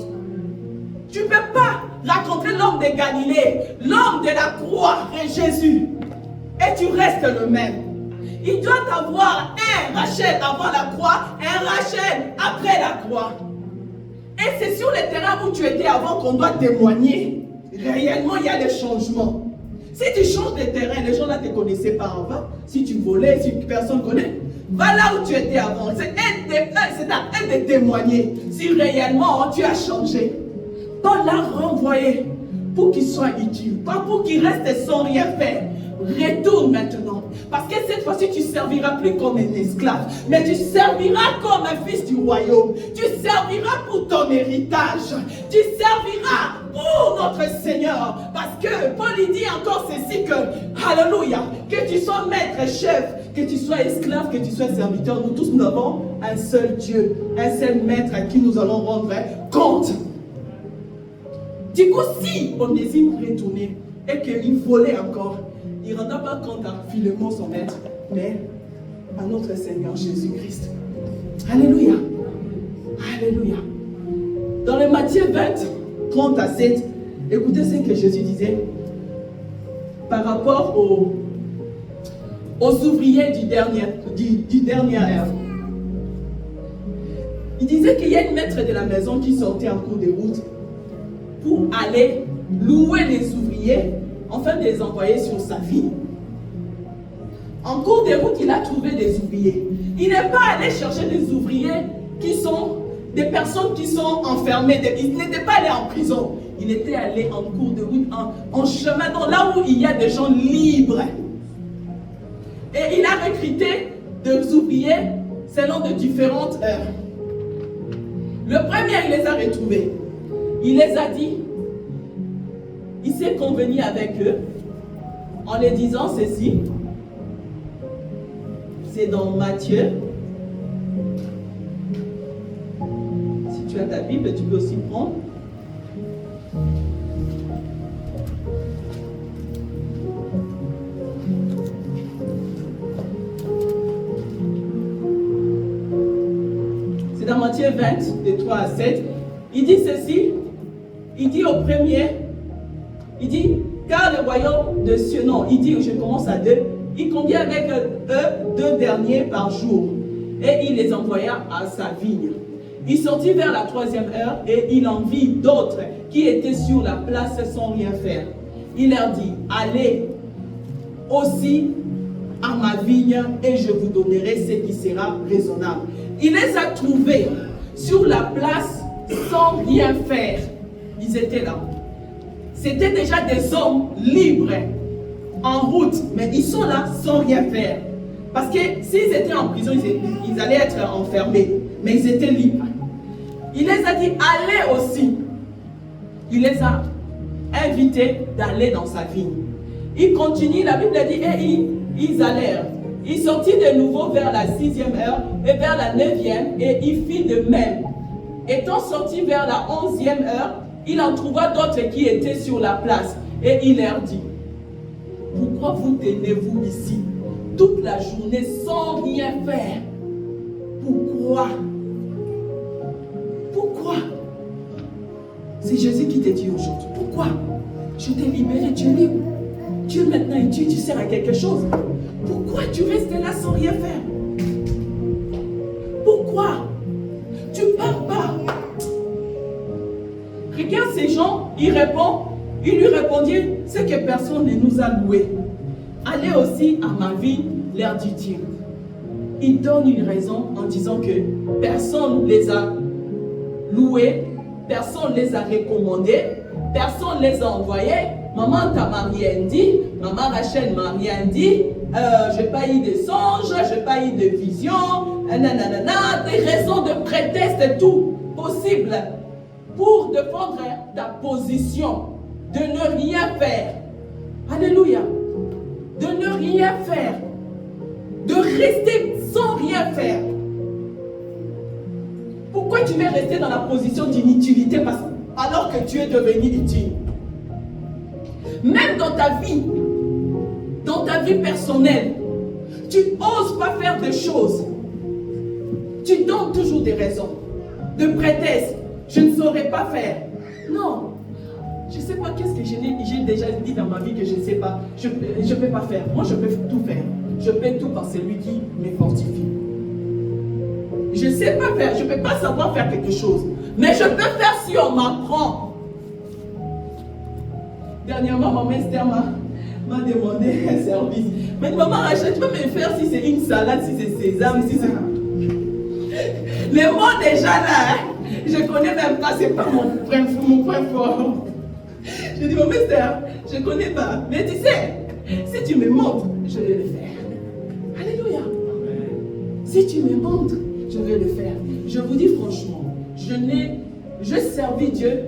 Speaker 1: Tu ne peux pas raconter l'homme de Galilée, l'homme de la croix et Jésus, et tu restes le même. Il doit avoir un Rachel avant la croix, un Rachel après la croix. Et c'est sur le terrain où tu étais avant qu'on doit témoigner. Réellement, il y a des changements. Si tu changes de terrain, les gens là ne te connaissaient pas avant. Si tu volais, si personne ne connaît, va là où tu étais avant. C'est à elle de témoigner si réellement tu as changé. Paul l'a renvoyé pour qu'il soit utile, pas pour qu'il reste sans rien faire. Retourne maintenant. Parce que cette fois-ci, tu ne serviras plus comme un esclave, mais tu serviras comme un fils du royaume. Tu serviras pour ton héritage. Tu serviras pour notre Seigneur. Parce que Paul il dit encore ceci que, alléluia, que tu sois maître, chef, que tu sois esclave, que tu sois serviteur, nous tous nous avons un seul Dieu, un seul maître à qui nous allons rendre compte. Du coup, si Onésime retournait et qu'il volait encore, il ne rendra pas compte à Philémon son maître, mais à notre Seigneur Jésus-Christ. Alléluia. Alléluia. Dans le Matthieu 20, 30 à 7, écoutez ce que Jésus disait par rapport aux ouvriers du dernier ère. Il disait qu'il y a une maître de la maison qui sortait en cours de route pour aller louer les ouvriers afin de les envoyer sur sa vie. En cours de route, il a trouvé des ouvriers. Il n'est pas allé chercher des ouvriers qui sont des personnes qui sont enfermées. Il n'était pas allé en prison. Il était allé en cours de route, en chemin, là où il y a des gens libres. Et il a recruté des ouvriers selon de différentes heures. Le premier, il les a retrouvés. Il les a dit, il s'est convenu avec eux en les disant ceci. C'est dans Matthieu. Si tu as ta Bible, tu peux aussi prendre. C'est dans Matthieu 20, de 3 à 7. Il dit ceci. Il dit au premier, il dit, car le royaume de cieux, non, il dit, je commence à 2, il convient avec eux 2 derniers par jour. Et il les envoya à sa vigne. Il sortit vers la 3e heure et il en vit d'autres qui étaient sur la place sans rien faire. Il leur dit, allez aussi à ma vigne et je vous donnerai ce qui sera raisonnable. Il les a trouvés sur la place sans rien faire. Ils étaient là. C'était déjà des hommes libres, en route, mais ils sont là sans rien faire. Parce que s'ils étaient en prison, ils allaient être enfermés, mais ils étaient libres. Il les a dit, allez aussi. Il les a invités d'aller dans sa vigne. Il continue, la Bible dit, et ils allèrent. Il sortit de nouveau vers la 6e heure et vers la 9e, et il fit de même. Étant sorti vers la 11e heure, il en trouva d'autres qui étaient sur la place. Et il leur dit, pourquoi vous tenez-vous ici toute la journée sans rien faire? Pourquoi? Pourquoi? C'est Jésus qui te dit aujourd'hui. Pourquoi? Je t'ai libéré, tu es libre. Dieu maintenant et tu sers à quelque chose. Pourquoi tu restes là sans rien faire? Pourquoi? Tu pars pas. Regarde ces gens, il lui répondit, c'est que personne ne nous a loués. Allez aussi à ma vie, leur dit-il. Il donne une raison en disant que personne ne les a loués, personne ne les a recommandés, personne ne les a envoyés. Maman t'a m'a rien dit, maman Rachel m'a rien dit, j'ai pas eu de songe, j'ai pas eu de vision, nanana, des raisons de prétexte tout possible pour défendre ta position, de ne rien faire. Alléluia. De ne rien faire. De rester sans rien faire. Pourquoi tu veux rester dans la position d'inutilité alors que tu es devenu utile? Même dans ta vie personnelle, tu n'oses pas faire des choses. Tu donnes toujours des raisons, de prétextes. Je ne saurais pas faire. Non. Je ne sais pas qu'est-ce que j'ai déjà dit dans ma vie que je ne sais pas. Je ne peux pas faire. Moi, je peux tout faire. Je peux tout par celui qui me fortifie. Je ne sais pas faire. Je ne peux pas savoir faire quelque chose. Mais je peux faire si on m'apprend. Dernièrement, maman Esther m'a demandé un service. Mais maman Rachel, tu peux me faire si c'est une salade, si c'est sésame, si c'est... Les mots déjà là, je ne connais même pas, c'est pas mon point fort. Je dis, maman Esther, je ne connais pas. Mais tu sais, si tu me montres, je vais le faire. Alléluia. Si tu me montres, je vais le faire. Je vous dis franchement, je servis Dieu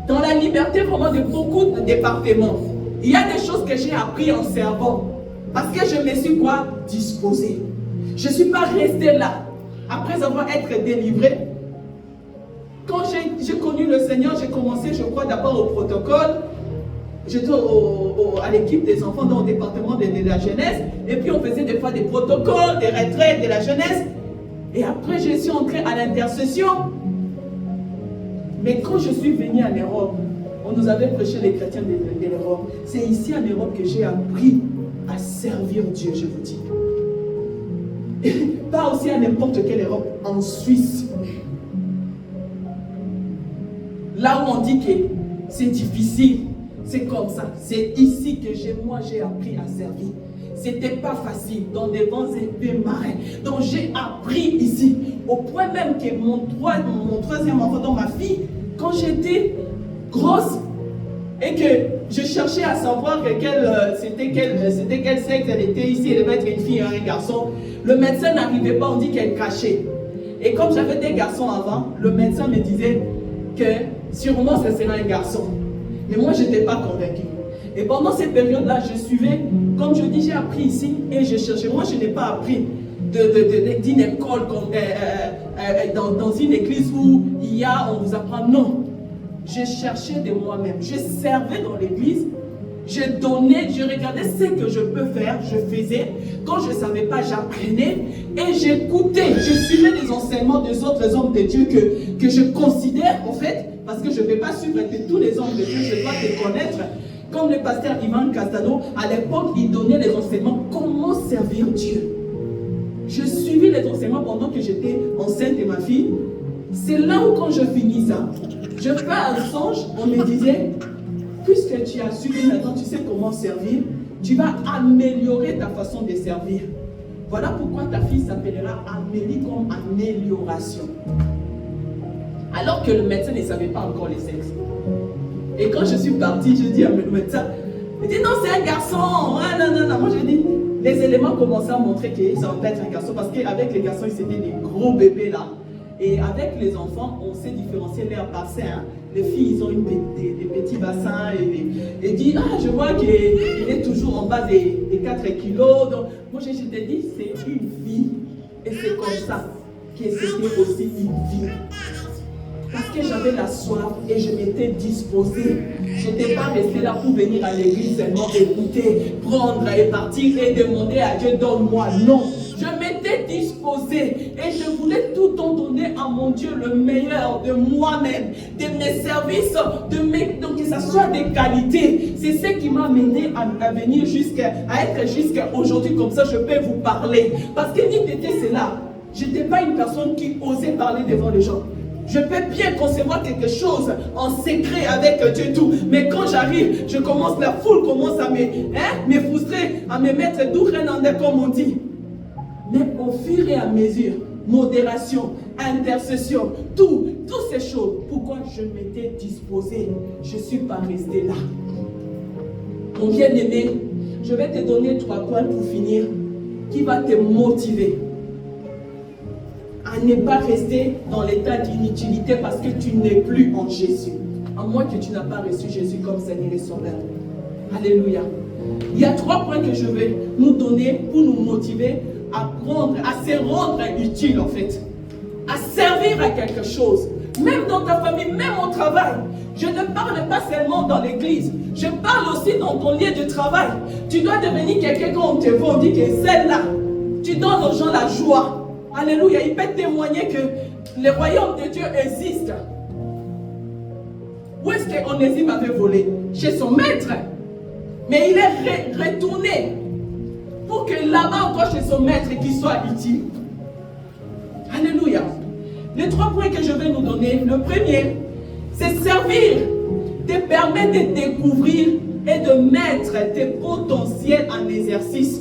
Speaker 1: dans la liberté vraiment de beaucoup de départements. Il y a des choses que j'ai appris en servant. Parce que je me suis quoi? Disposé. Je ne suis pas resté là. Après avoir été délivré, quand j'ai connu le Seigneur, j'ai commencé, je crois, d'abord au protocole. J'étais à l'équipe des enfants dans le département de la jeunesse. Et puis on faisait des fois des protocoles, des retraites de la jeunesse. Et après, je suis entré à l'intercession. Mais quand je suis venu en Europe, on nous avait prêché les chrétiens de l'Europe. C'est ici en Europe que j'ai appris à servir Dieu, je vous dis. Et pas aussi à n'importe quelle Europe, en Suisse. Là où on dit que c'est difficile, c'est comme ça. C'est ici que moi j'ai appris à servir. C'était pas facile, dans des vents épais marins. Donc j'ai appris ici, au point même que mon troisième enfant, donc ma fille, quand j'étais grosse et que je cherchais à savoir c'était quel sexe elle était ici, elle devait être une fille ou un garçon, le médecin n'arrivait pas, on dit qu'elle cachait. Et comme j'avais des garçons avant, le médecin me disait que sûrement ce serait un garçon. Mais moi je n'étais pas convaincue. Et pendant cette période-là, je suivais, comme je dis, j'ai appris ici et je cherchais. Moi, je n'ai pas appris d'une école dans une église où on vous apprend. Non, je cherchais de moi-même. Je servais dans l'église. Je donnais, je regardais ce que je peux faire, je faisais. Quand je ne savais pas, j'apprenais et j'écoutais. Je suivais les enseignements des autres hommes de Dieu que je considère, en fait, parce que je ne vais pas suivre tous les hommes de Dieu, je dois les connaître. Comme le pasteur Ivan Castano, à l'époque, il donnait les enseignements comment servir Dieu. Je suivais les enseignements pendant que j'étais enceinte de ma fille. C'est là où, quand je finis ça, je fais un songe, on me disait, puisque tu as suivi maintenant, tu sais comment servir, tu vas améliorer ta façon de servir. Voilà pourquoi ta fille s'appellera Amélie comme amélioration. Alors que le médecin ne savait pas encore les sexes. Et quand je suis partie, je dis à mon médecin, il dit non, c'est un garçon. Ah, non. Moi, je dis, les éléments commençaient à montrer que ça va être un garçon. Parce qu'avec les garçons, c'était des gros bébés là. Et avec les enfants, on sait différencier leur bassin. Hein. Les filles, ils ont des petits bassins. Et dit, ah, je vois qu'il est toujours en bas des 4 kilos. Donc, moi, je te dis, c'est une vie. Et c'est comme ça que c'était aussi une vie. Parce que j'avais la soif et je m'étais disposée. Je n'étais pas restée là pour venir à l'église seulement écouter, prendre et partir et demander à Dieu, donne-moi. Non, je m'étais disposée et je voulais tout en donner à mon Dieu le meilleur de moi-même, de mes services, donc que ça soit des qualités. C'est ce qui m'a amené à venir à être jusqu'à aujourd'hui, comme ça je peux vous parler. Parce que dit était cela, je n'étais pas une personne qui osait parler devant les gens. Je peux bien concevoir quelque chose en secret avec Dieu et tout. Mais quand j'arrive, la foule commence à me frustrer, à me mettre d'où comme on dit. Mais au fur et à mesure, modération, intercession, toutes ces choses. Pourquoi je m'étais disposée, je ne suis pas restée là. Mon bien-aimé, je vais te donner 3 points pour finir qui va te motiver à ne pas rester dans l'état d'inutilité parce que tu n'es plus en Jésus. À moins que tu n'as pas reçu Jésus comme Seigneur et Sauveur. Alléluia. Il y a 3 points que je vais nous donner pour nous motiver à se rendre utile en fait. À servir à quelque chose. Même dans ta famille, même au travail. Je ne parle pas seulement dans l'église. Je parle aussi dans ton lieu de travail. Tu dois devenir quelqu'un quand on te voit, on dit que celle-là, tu donnes aux gens la joie. Alléluia, il peut témoigner que le royaume de Dieu existe. Où est-ce qu'Onésime avait volé? Chez son maître. Mais il est retourné pour que là-bas encore chez son maître qu'il soit utile. Alléluia. Les 3 points que je vais nous donner, le premier, c'est servir te permet de découvrir et de mettre tes potentiels en exercice,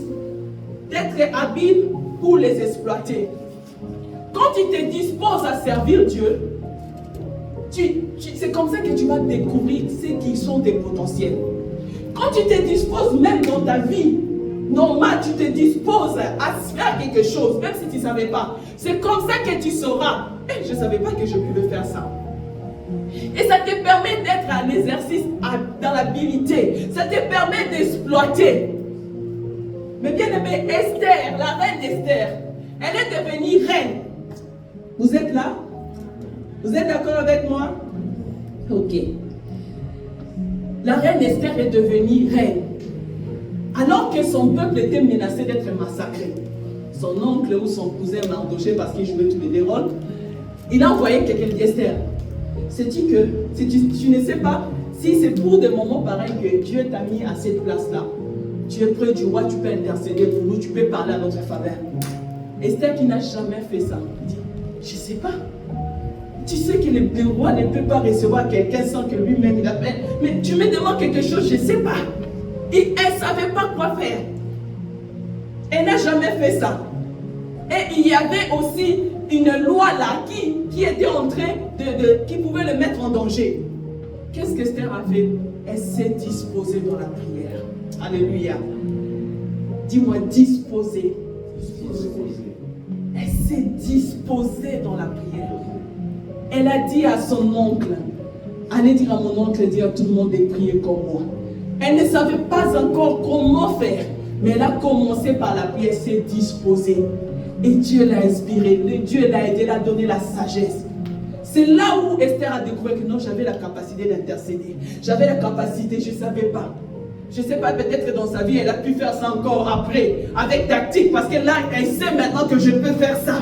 Speaker 1: d'être habile pour les exploiter. Quand tu te disposes à servir Dieu, c'est comme ça que tu vas découvrir ce qui sont tes potentiels. Quand tu te disposes même dans ta vie normale, tu te disposes à faire quelque chose, même si tu ne savais pas. C'est comme ça que tu sauras. Et je ne savais pas que je pouvais faire ça. Et ça te permet d'être à l'exercice, dans l'habilité. Ça te permet d'exploiter. Mais bien aimé, Esther, la reine Esther, elle est devenue reine. Vous êtes là? Vous êtes d'accord avec moi? Ok. La reine Esther est devenue reine. Alors que son peuple était menacé d'être massacré. Son oncle ou son cousin Mardochée, parce qu'il jouait tous les deux rôles, il a envoyé quelqu'un dit Esther. C'est-tu que si tu ne sais pas si c'est pour des moments pareils que Dieu t'a mis à cette place-là, tu es près du roi, tu peux intercéder pour nous, tu peux parler à notre faveur. Esther qui n'a jamais fait ça, dit, je ne sais pas. Tu sais que le roi ne peut pas recevoir quelqu'un sans que lui-même il appelle. Mais tu me demandes quelque chose, je ne sais pas. Et elle ne savait pas quoi faire. Elle n'a jamais fait ça. Et il y avait aussi une loi là qui était en train qui pouvait le mettre en danger. Qu'est-ce qu'Esther a fait? Elle s'est disposée dans la prière. Alléluia. Dis-moi, disposée. Elle s'est disposée dans la prière. Elle a dit à son oncle, allez dire à mon oncle, dire à tout le monde de prier comme moi. Elle ne savait pas encore comment faire. Mais elle a commencé par la prière, s'est disposée. Et Dieu l'a inspiré, Dieu l'a aidé, l'a donné la sagesse. C'est là où Esther a découvert que non, j'avais la capacité d'intercéder. J'avais la capacité, je ne savais pas. Je ne sais pas, peut-être que dans sa vie, elle a pu faire ça encore après, avec tactique, parce que là, elle sait maintenant que je peux faire ça.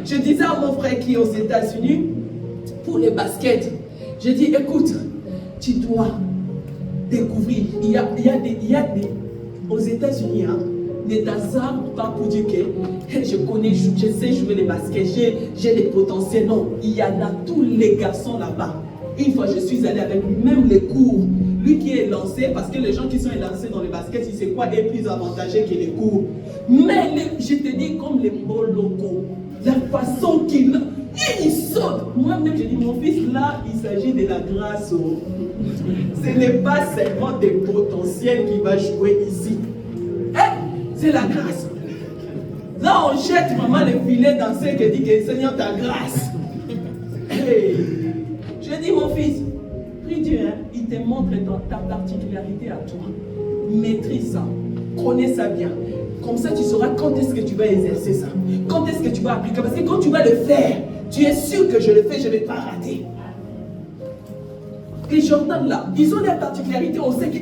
Speaker 1: Je disais à mon frère qui est aux États-Unis, pour les baskets, je dis, écoute, tu dois découvrir. Il y a des aux États-Unis, hein, n'est hasard pas pour dire que je connais, je sais jouer les baskets, j'ai des potentiels. Non, il y en a tous les garçons là-bas. Une fois, je suis allée avec lui, même les cours. Lui qui est lancé, parce que les gens qui sont lancés dans les baskets, il sait quoi est plus avantageux que les cours. Mais je te dis, comme les mots locaux, la façon qu'il saute. Moi-même, je dis, mon fils, là, il s'agit de la grâce. Ce n'est pas seulement des potentiels qui va jouer ici. C'est la grâce. Là, on jette vraiment les filets dans ce qui dit que Seigneur, ta grâce. Hey. Je dis, mon fils, prie Dieu, hein, il te montre ta particularité à toi. Maîtrise ça. Connais ça bien. Comme ça, tu sauras quand est-ce que tu vas exercer ça. Quand est-ce que tu vas appliquer. Parce que quand tu vas le faire, tu es sûr que je le fais, je ne vais pas rater. Les Jordan là, ils ont des particularités, on sait que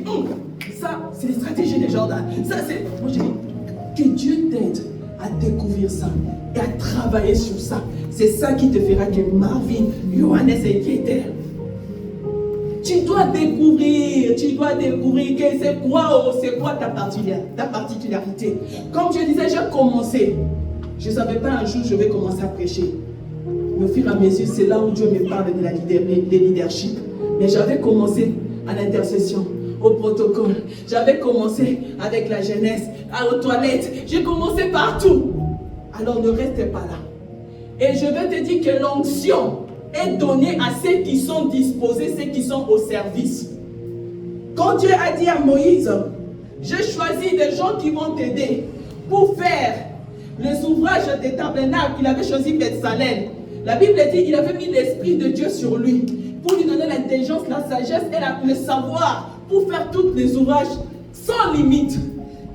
Speaker 1: ça, c'est les stratégies des Jordan. Ça, c'est. Moi, je dis que Dieu t'aide à découvrir ça et à travailler sur ça. C'est ça qui te fera que Marvin, Johannes et Kéter. Tu dois découvrir que c'est quoi ta particularité. Comme je disais, j'ai commencé. Je ne savais pas un jour je vais commencer à prêcher. Mais au fur et à mesure, c'est là où Dieu me parle de leadership. Mais j'avais commencé à l'intercession, au protocole. J'avais commencé avec la jeunesse, aux toilettes. J'ai commencé partout. Alors ne restez pas là. Et je vais te dire que l'onction est donnée à ceux qui sont disposés, ceux qui sont au service. Quand Dieu a dit à Moïse, j'ai choisi des gens qui vont t'aider pour faire les ouvrages des tabernacles, il avait choisi Bethsalel. La Bible dit qu'il avait mis l'Esprit de Dieu sur lui pour lui donner l'intelligence, la sagesse et le savoir pour faire tous les ouvrages sans limite.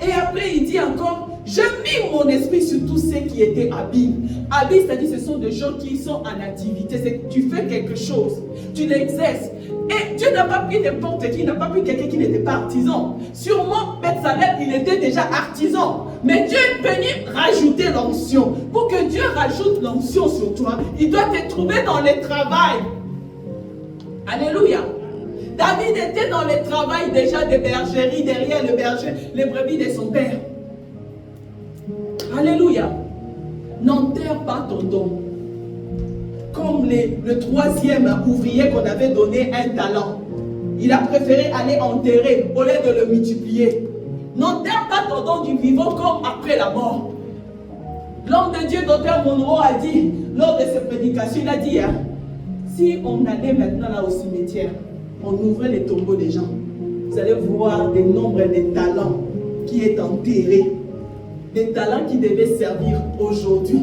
Speaker 1: Et après, il dit encore, je mis mon esprit sur tous ceux qui étaient habiles. Habiles, c'est-à-dire ce sont des gens qui sont en activité. C'est que tu fais quelque chose, tu l'exerces. Et Dieu n'a pas pris n'importe qui, il n'a pas pris quelqu'un qui n'était pas artisan. Sûrement, Bethsalel, il était déjà artisan. Mais Dieu est venu rajouter l'onction. Pour que Dieu rajoute l'onction sur toi, il doit te trouver dans le travail. Alléluia. David était dans le travail déjà de bergerie, derrière le berger, les brebis de son père. Alléluia. N'enterre pas ton don. Comme le troisième ouvrier qu'on avait donné un talent. Il a préféré aller enterrer au lieu de le multiplier. N'enterre pas ton don du vivant comme après la mort. L'homme de Dieu, Dr. Monroe, a dit, lors de ses prédications, il a dit, hein, si on allait maintenant là au cimetière, on ouvrait les tombeaux des gens, vous allez voir des nombres de talents qui est enterrés. Des talents qui devaient servir aujourd'hui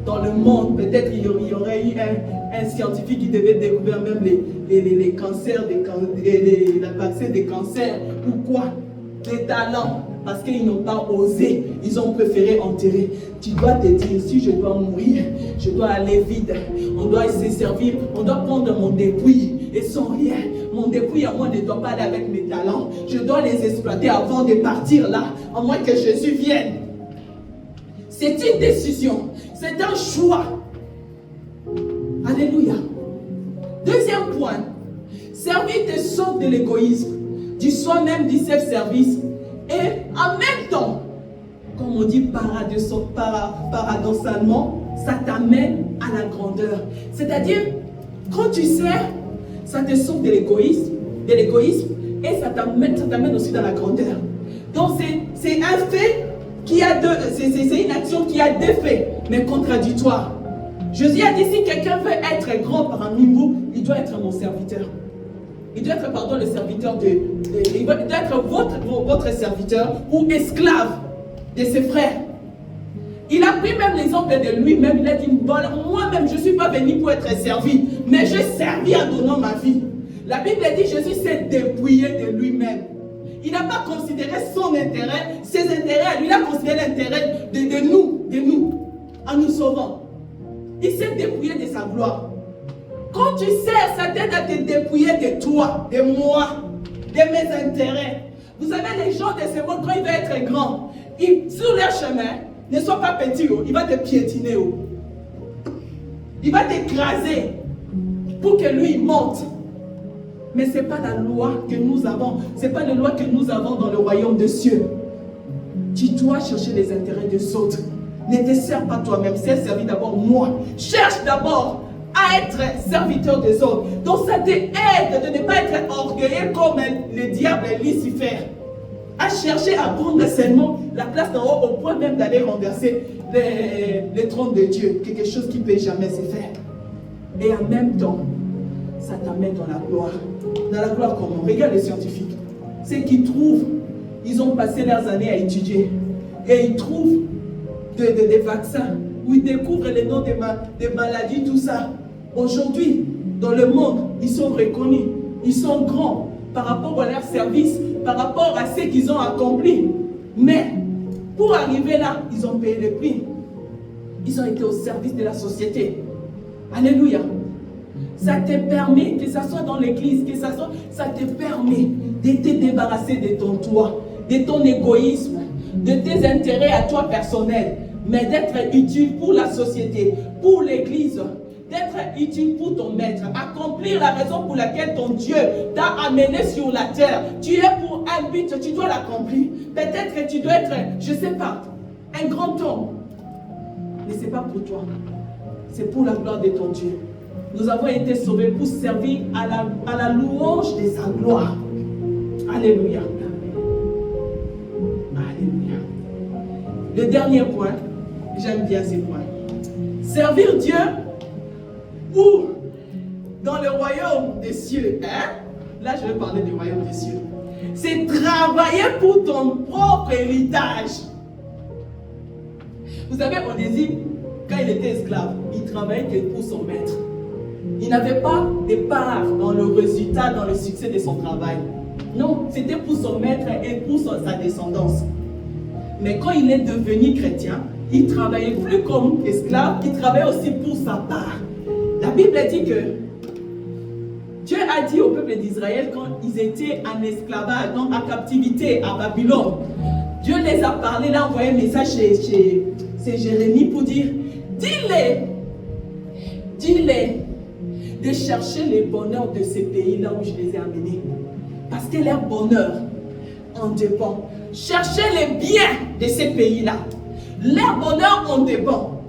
Speaker 1: dans le monde. Peut-être qu'il y aurait eu un scientifique qui devait découvrir même les cancers, la vaccin des cancers ou quoi. Des talents, parce qu'ils n'ont pas osé, ils ont préféré enterrer. Tu dois te dire, si je dois mourir, je dois aller vite. On doit se servir, on doit prendre mon dépouille et sans rien. Mon dépouille à moi ne doit pas aller avec mes talents. Je dois les exploiter avant de partir là, à moins que Jésus vienne. C'est une décision, c'est un choix. Alléluia. Deuxième point, servir te sauve de l'égoïsme, du soi-même, du self-service. Et en même temps, comme on dit paradoxalement, ça t'amène à la grandeur. C'est-à-dire, quand tu sers, ça te sauve de l'égoïsme et ça t'amène aussi dans la grandeur. Donc c'est un fait qui a c'est une action qui a deux faits, mais contradictoires. Jésus a dit, si quelqu'un veut être grand parmi vous, il doit être mon serviteur. Il doit être, le serviteur il doit être votre serviteur ou esclave de ses frères. Il a pris même l'exemple de lui-même. Il a dit, moi-même, je ne suis pas venu pour être servi, mais j'ai servi en donnant ma vie. La Bible dit, Jésus s'est dépouillé de lui-même. Il n'a pas considéré son intérêt, ses intérêts à lui. Il a considéré l'intérêt de nous, en nous sauvant. Il s'est dépouillé de sa gloire. Quand tu sers, ça t'aide à te dépouiller de toi, de moi, de mes intérêts. Vous savez, les gens de ce monde, quand ils veulent être grands, sur leur chemin, ne sois pas petit, il va te piétiner. Il va t'écraser pour que lui il monte. Mais ce n'est pas la loi que nous avons. Ce n'est pas la loi que nous avons dans le royaume des cieux. Tu dois chercher les intérêts des autres. Ne te sers pas toi-même. Servis d'abord moi. Cherche d'abord à être serviteur des autres. Donc ça t'aide de ne pas être orgueilleux comme le diable et Lucifer. À chercher à prendre seulement la place d'en haut au point même d'aller renverser le trône de Dieu. Quelque chose qui ne peut jamais se faire. Et en même temps, ça t'amène dans la gloire. Dans la gloire comment? Regarde les scientifiques. Ceux qui trouvent, ils ont passé leurs années à étudier. Et ils trouvent des vaccins, où ils découvrent les noms des maladies, tout ça. Aujourd'hui, dans le monde, ils sont reconnus. Ils sont grands par rapport à leur service, par rapport à ce qu'ils ont accompli. Mais, pour arriver là, ils ont payé le prix. Ils ont été au service de la société. Alléluia. Ça te permet, que ça soit dans l'église, que ça te permet de te débarrasser de ton toi, de ton égoïsme, de tes intérêts à toi personnel, mais d'être utile pour la société, pour l'église, d'être utile pour ton maître, accomplir la raison pour laquelle ton Dieu t'a amené sur la terre. Tu es pour un but, tu dois l'accomplir. Peut-être que tu dois être, je ne sais pas, un grand homme. Mais ce n'est pas pour toi. C'est pour la gloire de ton Dieu. Nous avons été sauvés pour servir à la louange de sa gloire. Alléluia. Alléluia. Le dernier point, j'aime bien ces points. Servir Dieu ou dans le royaume des cieux. Là, je vais parler du royaume des cieux. C'est travailler pour ton propre héritage. Vous savez, Onésime, quand il était esclave, il travaillait que pour son maître. Il n'avait pas de part dans le résultat, dans le succès de son travail. Non, c'était pour son maître et pour sa descendance. Mais quand il est devenu chrétien, il ne travaillait plus comme esclave, il travaillait aussi pour sa part. La Bible dit que Dieu a dit au peuple d'Israël quand ils étaient en esclavage, donc en captivité à Babylone. Dieu les a parlé, il a envoyé un message chez Jérémie pour dire, dis-les de chercher le bonheur de ces pays-là où je les ai amenés. Parce que leur bonheur en dépend. Cherchez les biens de ces pays-là. Leur bonheur en dépend.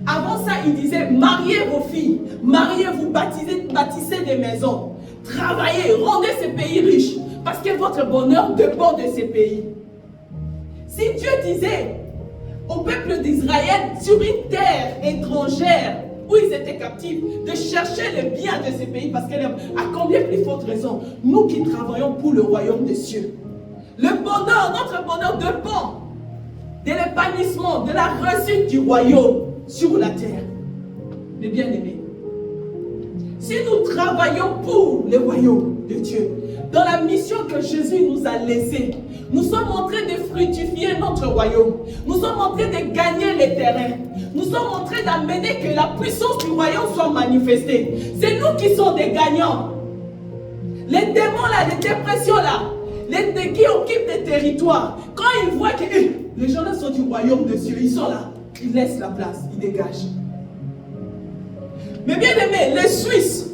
Speaker 1: Avant ça, il disait, mariez vos filles, mariez-vous, bâtissez des maisons, travaillez, rendez ces pays riches. Parce que votre bonheur dépend de ces pays. Si Dieu disait au peuple d'Israël, sur une terre étrangère, où ils étaient captifs, de chercher le bien de ces pays, parce qu'elle a combien plus forte raison, nous qui travaillons pour le royaume des cieux. Le bonheur, notre bonheur dépend de l'épanouissement, de la réussite du royaume sur la terre. Les bien-aimés, si nous travaillons pour le royaume de Dieu, dans la mission que Jésus nous a laissée, nous sommes en train de fructifier notre royaume. Nous sommes en train de gagner les terrains. Nous sommes en train d'amener que la puissance du royaume soit manifestée. C'est nous qui sommes des gagnants. Les démons là, les dépressions là, qui occupent des territoires, quand ils voient que les gens là sont du royaume de Dieu, ils sont là, ils laissent la place, ils dégagent. Mais bien aimés, les Suisses,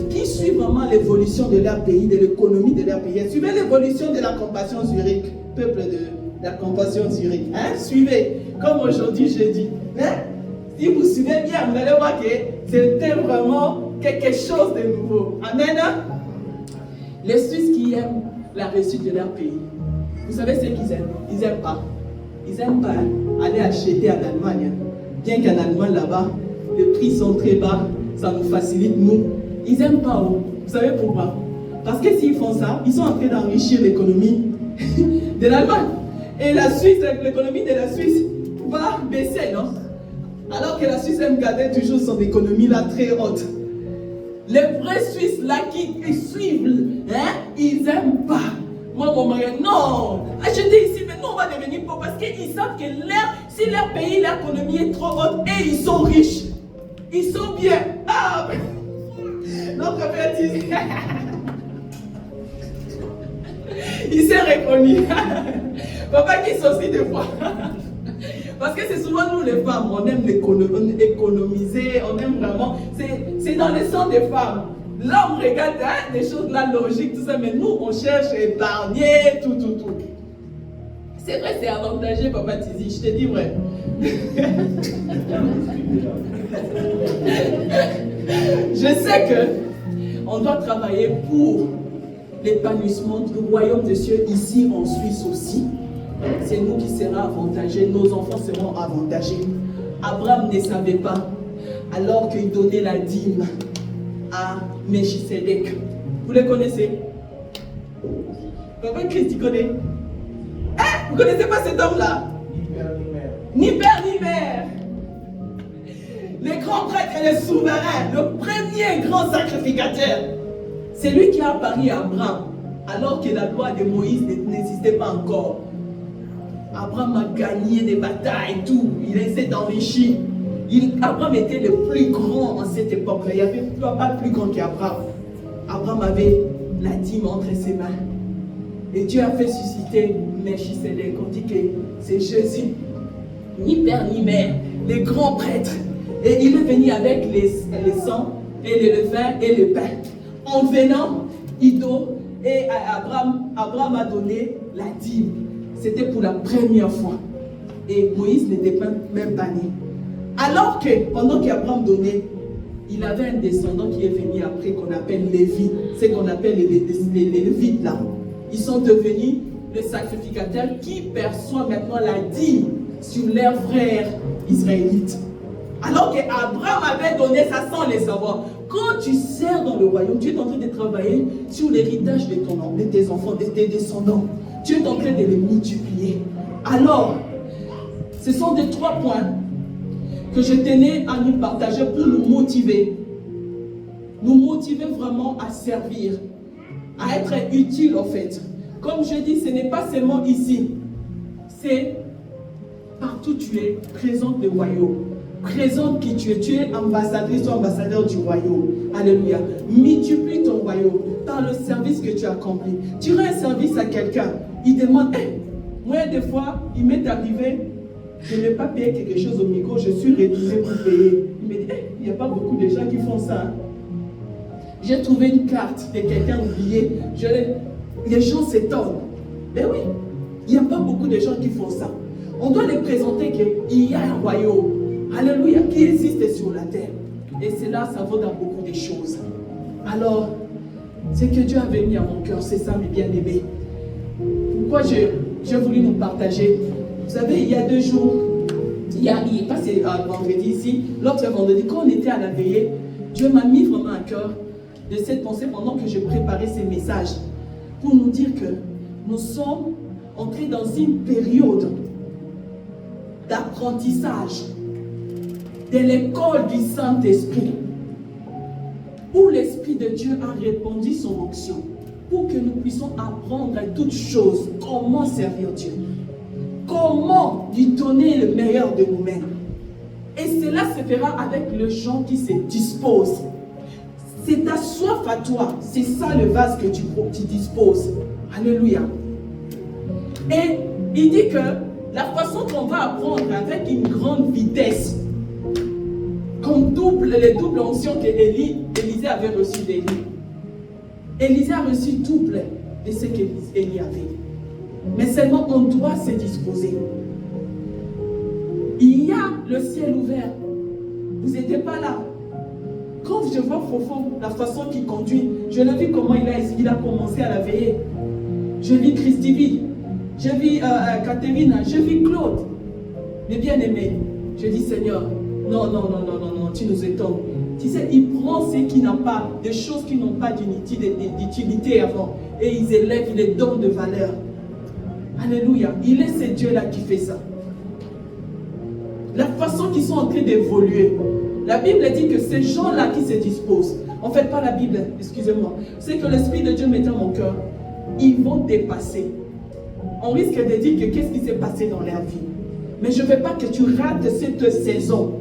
Speaker 1: qui suivent vraiment l'évolution de leur pays, de l'économie de leur pays, suivez l'évolution de la compassion Zurich, peuple de la compassion Zurich. Suivez, comme aujourd'hui j'ai dit. Si vous suivez bien, vous allez voir que c'était vraiment quelque chose de nouveau. Amen. Les Suisses qui aiment la réussite de leur pays, vous savez ce qu'ils aiment? Ils n'aiment pas. Ils n'aiment pas aller acheter en Allemagne. Bien qu'en Allemagne, là-bas, les prix sont très bas, ça nous facilite, nous. Ils n'aiment pas. Vous savez pourquoi? Parce que s'ils font ça, ils sont en train d'enrichir l'économie de l'Allemagne. Et la Suisse, l'économie de la Suisse va baisser, non? Alors que la Suisse aime garder toujours son économie là très haute. Les vrais Suisses là qui suivent, hein, ils n'aiment pas. Moi, mon mari, non, achetez ici, mais nous on va devenir pauvres parce qu'ils savent que si leur pays, leur économie est trop haute et ils sont riches, ils sont bien. Ah, notre père dit, il s'est reconnu. Papa qui aussi des fois. Parce que c'est souvent nous les femmes, on aime économiser, on aime vraiment. C'est dans le sang des femmes. L'homme regarde des choses là logiques, tout ça, mais nous on cherche à épargner, tout. C'est vrai, c'est avantageux, Papa Tizi, je te dis vrai. Je sais que on doit travailler pour l'épanouissement du royaume des cieux ici en Suisse aussi. C'est nous qui serons avantagés, nos enfants seront avantagés. Abraham ne savait pas, alors qu'il donnait la dîme à Melchisedec. Vous les connaissez? Papa Christ, tu connais? Hein? Vous ne connaissez pas cet homme-là? Ni père ni mère. Les grands prêtres et les souverains, le premier grand sacrificateur. C'est lui qui a apparu à Abraham, alors que la loi de Moïse n'existait pas encore. Abraham a gagné des batailles et tout. Il s'est enrichi. Abraham était le plus grand en cette époque-là. Il n'y avait pas plus grand qu'Abraham. Abraham avait la dîme entre ses mains. Et Dieu a fait susciter Melchisedec. On dit que c'est Jésus, ni père ni mère, les grands prêtres. Et il est venu avec les sangs et le vin et le pain. En venant, et Abraham a donné la dîme. C'était pour la première fois. Et Moïse n'était pas même pas né. Alors que, pendant qu'Abraham donnait, il avait un descendant qui est venu après, qu'on appelle Lévi. C'est qu'on appelle les Lévites là. Ils sont devenus les sacrificateurs qui perçoivent maintenant la dîme sur leurs frères israélites. Alors qu'Abraham avait donné ça sans les savoir. Quand tu sers dans le royaume, tu es en train de travailler sur l'héritage de tes enfants, de tes descendants. Tu es en train de les multiplier. Alors, ce sont des 3 points que je tenais à nous partager pour nous motiver. Nous motiver vraiment à servir, à être utile en fait. Comme je dis, ce n'est pas seulement ici. C'est partout où tu es, présente le royaume. Présente qui tu es. Tu es ambassadrice ou ambassadeur du royaume. Alléluia. Multiplie ton royaume dans le service que tu as accompli. Tu rends un service à quelqu'un. Il demande, moi des fois, il m'est arrivé, je n'ai pas payé quelque chose au micro, je suis retourné pour payer. Il me dit, il n'y a pas beaucoup de gens qui font ça. Hein. J'ai trouvé une carte de quelqu'un oublié. Les gens s'étonnent. Mais oui, il n'y a pas beaucoup de gens qui font ça. On doit les présenter qu'il y a un royaume. Alléluia, qui existe sur la terre. Et cela, ça vaut dans beaucoup de choses. Alors, c'est que Dieu avait mis à mon cœur, c'est ça mes bien-aimés. Pourquoi j'ai voulu nous partager? Vous savez, il y a 2 jours, il est passé vendredi ici, l'autre vendredi, quand on était à la veillée, Dieu m'a mis vraiment à cœur de cette pensée pendant que je préparais ces messages pour nous dire que nous sommes entrés dans une période d'apprentissage de l'école du Saint-Esprit où l'Esprit de Dieu a répandu son onction pour que nous puissions apprendre à toutes choses comment servir Dieu, comment lui donner le meilleur de nous-mêmes. Et cela se fera avec les gens qui se disposent. C'est ta soif à toi, c'est ça le vase que tu disposes. Alléluia. Et il dit que la façon qu'on va apprendre avec une grande vitesse, qu'on double les doubles onctions que Élisée avait reçues d'Élie. Élisée a reçu double de ce qu'Élie avait. Mais seulement on doit se disposer. Il y a le ciel ouvert. Vous n'étiez pas là. Quand je vois Fofo, la façon qu'il conduit, je l'ai vu comment il a commencé à la veiller. Je vis Christy, je vis Catherine, je vis Claude. Mais bien aimé, je dis Seigneur, non, tu nous étonnes. Tu sais, il prend ce qui n'a pas, des choses qui n'ont pas d'utilité avant, et ils élèvent, il les donne de valeur. Alléluia. Il est ce Dieu-là qui fait ça. La façon qu'ils sont en train d'évoluer. La Bible dit que ces gens-là qui se disposent, en fait pas la Bible, excusez-moi, c'est que l'Esprit de Dieu met dans mon cœur, ils vont dépasser. On risque de dire que qu'est-ce qui s'est passé dans leur vie. Mais je ne veux pas que tu rates cette saison.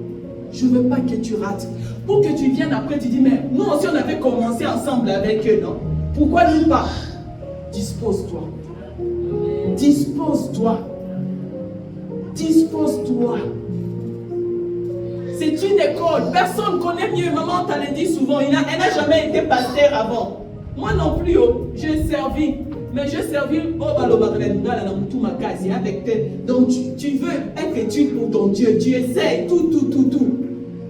Speaker 1: Je ne veux pas que tu rates. Pour que tu viennes après, tu dis, mais nous aussi on avait commencé ensemble avec eux, non? Pourquoi nous pas? Dispose-toi. Dispose-toi. Dispose-toi. C'est une école. Personne ne connaît mieux. Maman t'a dit souvent, elle n'a jamais été pasteur avant. Moi non plus, j'ai servi. Mais j'ai servi avec tes. Donc tu veux être utile pour ton Dieu. Tu essaies tout.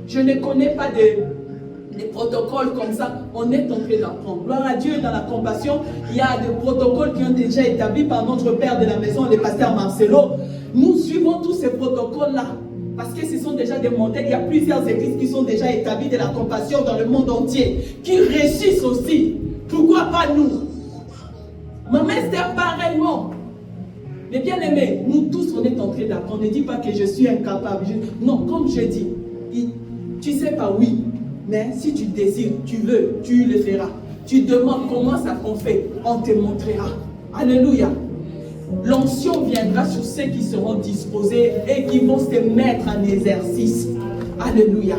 Speaker 1: Je ne connais pas des protocoles comme ça. On est en train d'apprendre. Gloire à Dieu, dans la compassion, il y a des protocoles qui ont déjà été établis par notre père de la maison, le pasteur Marcelo. Nous suivons tous ces protocoles-là. Parce que ce sont déjà des modèles. Il y a plusieurs églises qui sont déjà établies de la compassion dans le monde entier. Qui réussissent aussi. Pourquoi pas nous? Maman Esther, pareillement. Mais bien aimés, nous tous, on est en train d'apprendre. Ne dis pas que je suis incapable. Non, comme je dis, tu sais pas, oui. Mais si tu désires, tu veux, tu le feras. Tu demandes comment ça qu'on fait, on te montrera. Alléluia. L'onction viendra sur ceux qui seront disposés et qui vont se mettre en exercice. Alléluia.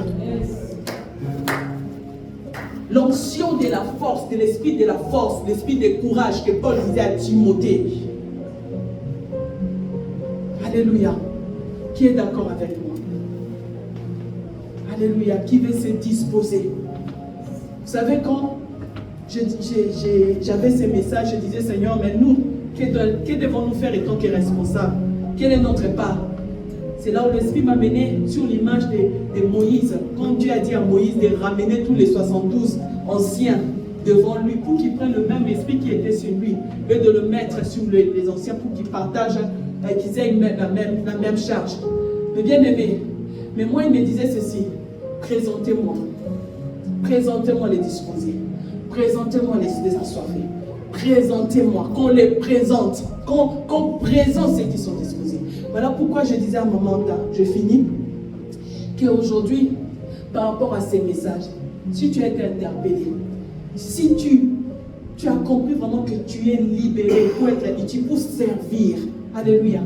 Speaker 1: L'onction de la force, de l'esprit de la force, l'esprit de courage que Paul disait à Timothée. Alléluia. Qui est d'accord avec moi? Alléluia. Qui veut se disposer? Vous savez, quand j'avais ces messages, je disais, Seigneur, mais nous, que devons-nous faire étant que responsables? Quelle est notre part? C'est là où l'Esprit m'a mené sur l'image de Moïse. Quand Dieu a dit à Moïse de ramener tous les 72 anciens devant lui pour qu'ils prennent le même esprit qui était sur lui et de le mettre sur les anciens pour qu'ils partagent, qu'ils aient la même charge. Mais bien aimé, mais moi il me disait ceci, présentez-moi les disposés, présentez-moi les assoiffés, présentez-moi, qu'on les présente, qu'on présente ceux qui sont disposés. Voilà pourquoi je disais à Maman, je finis, qu'aujourd'hui, par rapport à ces messages, si tu as été interpellé, si tu as compris vraiment que tu es libéré pour être utile, pour servir, alléluia,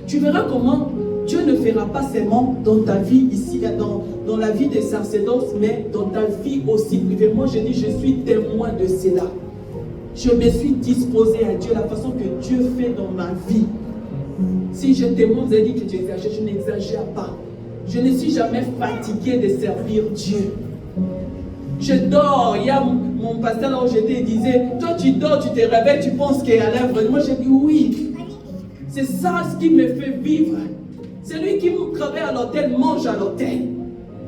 Speaker 1: tu verras comment Dieu ne fera pas seulement dans ta vie ici, dans la vie des sacerdoces, mais dans ta vie aussi privée. Moi, je dis, je suis témoin de cela. Je me suis disposé à Dieu, la façon que Dieu fait dans ma vie. Si je témoigne, vous avez dit que tu exagères, je n'exagère pas. Je ne suis jamais fatigué de servir Dieu. Je dors. Il y a mon pasteur là où j'étais, il disait, toi tu dors, tu te réveilles, tu penses qu'il y a l'œuvre. Moi j'ai dit oui. C'est ça ce qui me fait vivre. Celui qui travaille à l'hôtel mange à l'hôtel.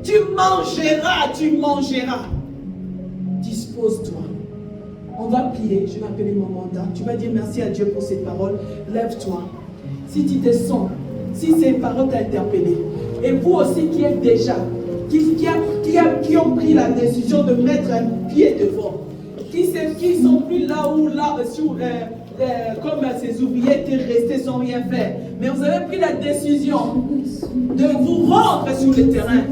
Speaker 1: Tu mangeras. Dispose-toi. On va prier. Je vais appeler mon mandat. Tu vas dire merci à Dieu pour cette parole. Lève-toi. Si tu te sens, si ces paroles t'ont interpellé, et vous aussi qui êtes déjà, qui ont pris la décision de mettre un pied devant, qui sont plus là comme ces ouvriers étaient restés sans rien faire, mais vous avez pris la décision de vous rendre sur le terrain.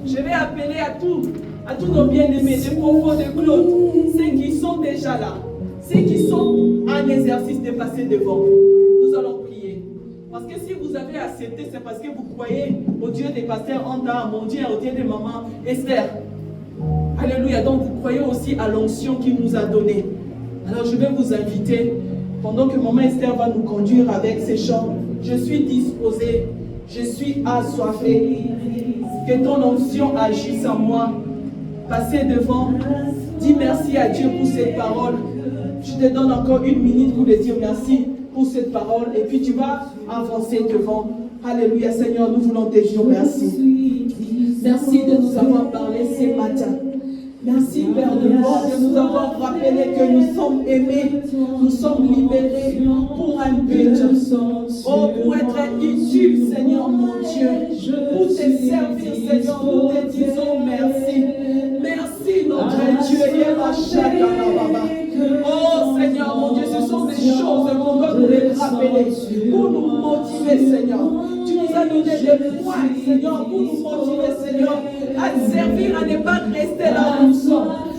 Speaker 1: Je vais appeler à tous nos bien-aimés, des Congo, de Claude, ceux qui sont déjà là, ceux qui sont en exercice de passer devant. Nous allons prier. Parce que si vous avez accepté, c'est parce que vous croyez au Dieu des pasteurs Anda, mon Dieu, au Dieu de maman Esther. Alléluia. Donc vous croyez aussi à l'onction qu'il nous a donnée. Alors je vais vous inviter, pendant que maman Esther va nous conduire avec ses chants, je suis disposé, je suis assoiffé. Que ton onction agisse en moi. Passez devant, dis merci à Dieu pour cette parole. Je te donne encore 1 minute pour lui dire merci pour cette parole et puis tu vas avancer devant. Alléluia Seigneur, nous voulons te dire merci. Merci de nous avoir parlé ce matin. Merci Père de gloire de nous avoir rappelé que nous sommes aimés, nous sommes libérés pour un but. Oh, pour être utile Seigneur mon Dieu, pour te servir Seigneur, nous te disons merci. Merci notre Dieu. Oh Seigneur Dieu, ce sont des choses qu'on doit nous les rappeler pour nous motiver, Seigneur. Tu nous a donné des points, Seigneur, pour nous motiver, Seigneur, à servir, à ne pas rester là où nous sommes.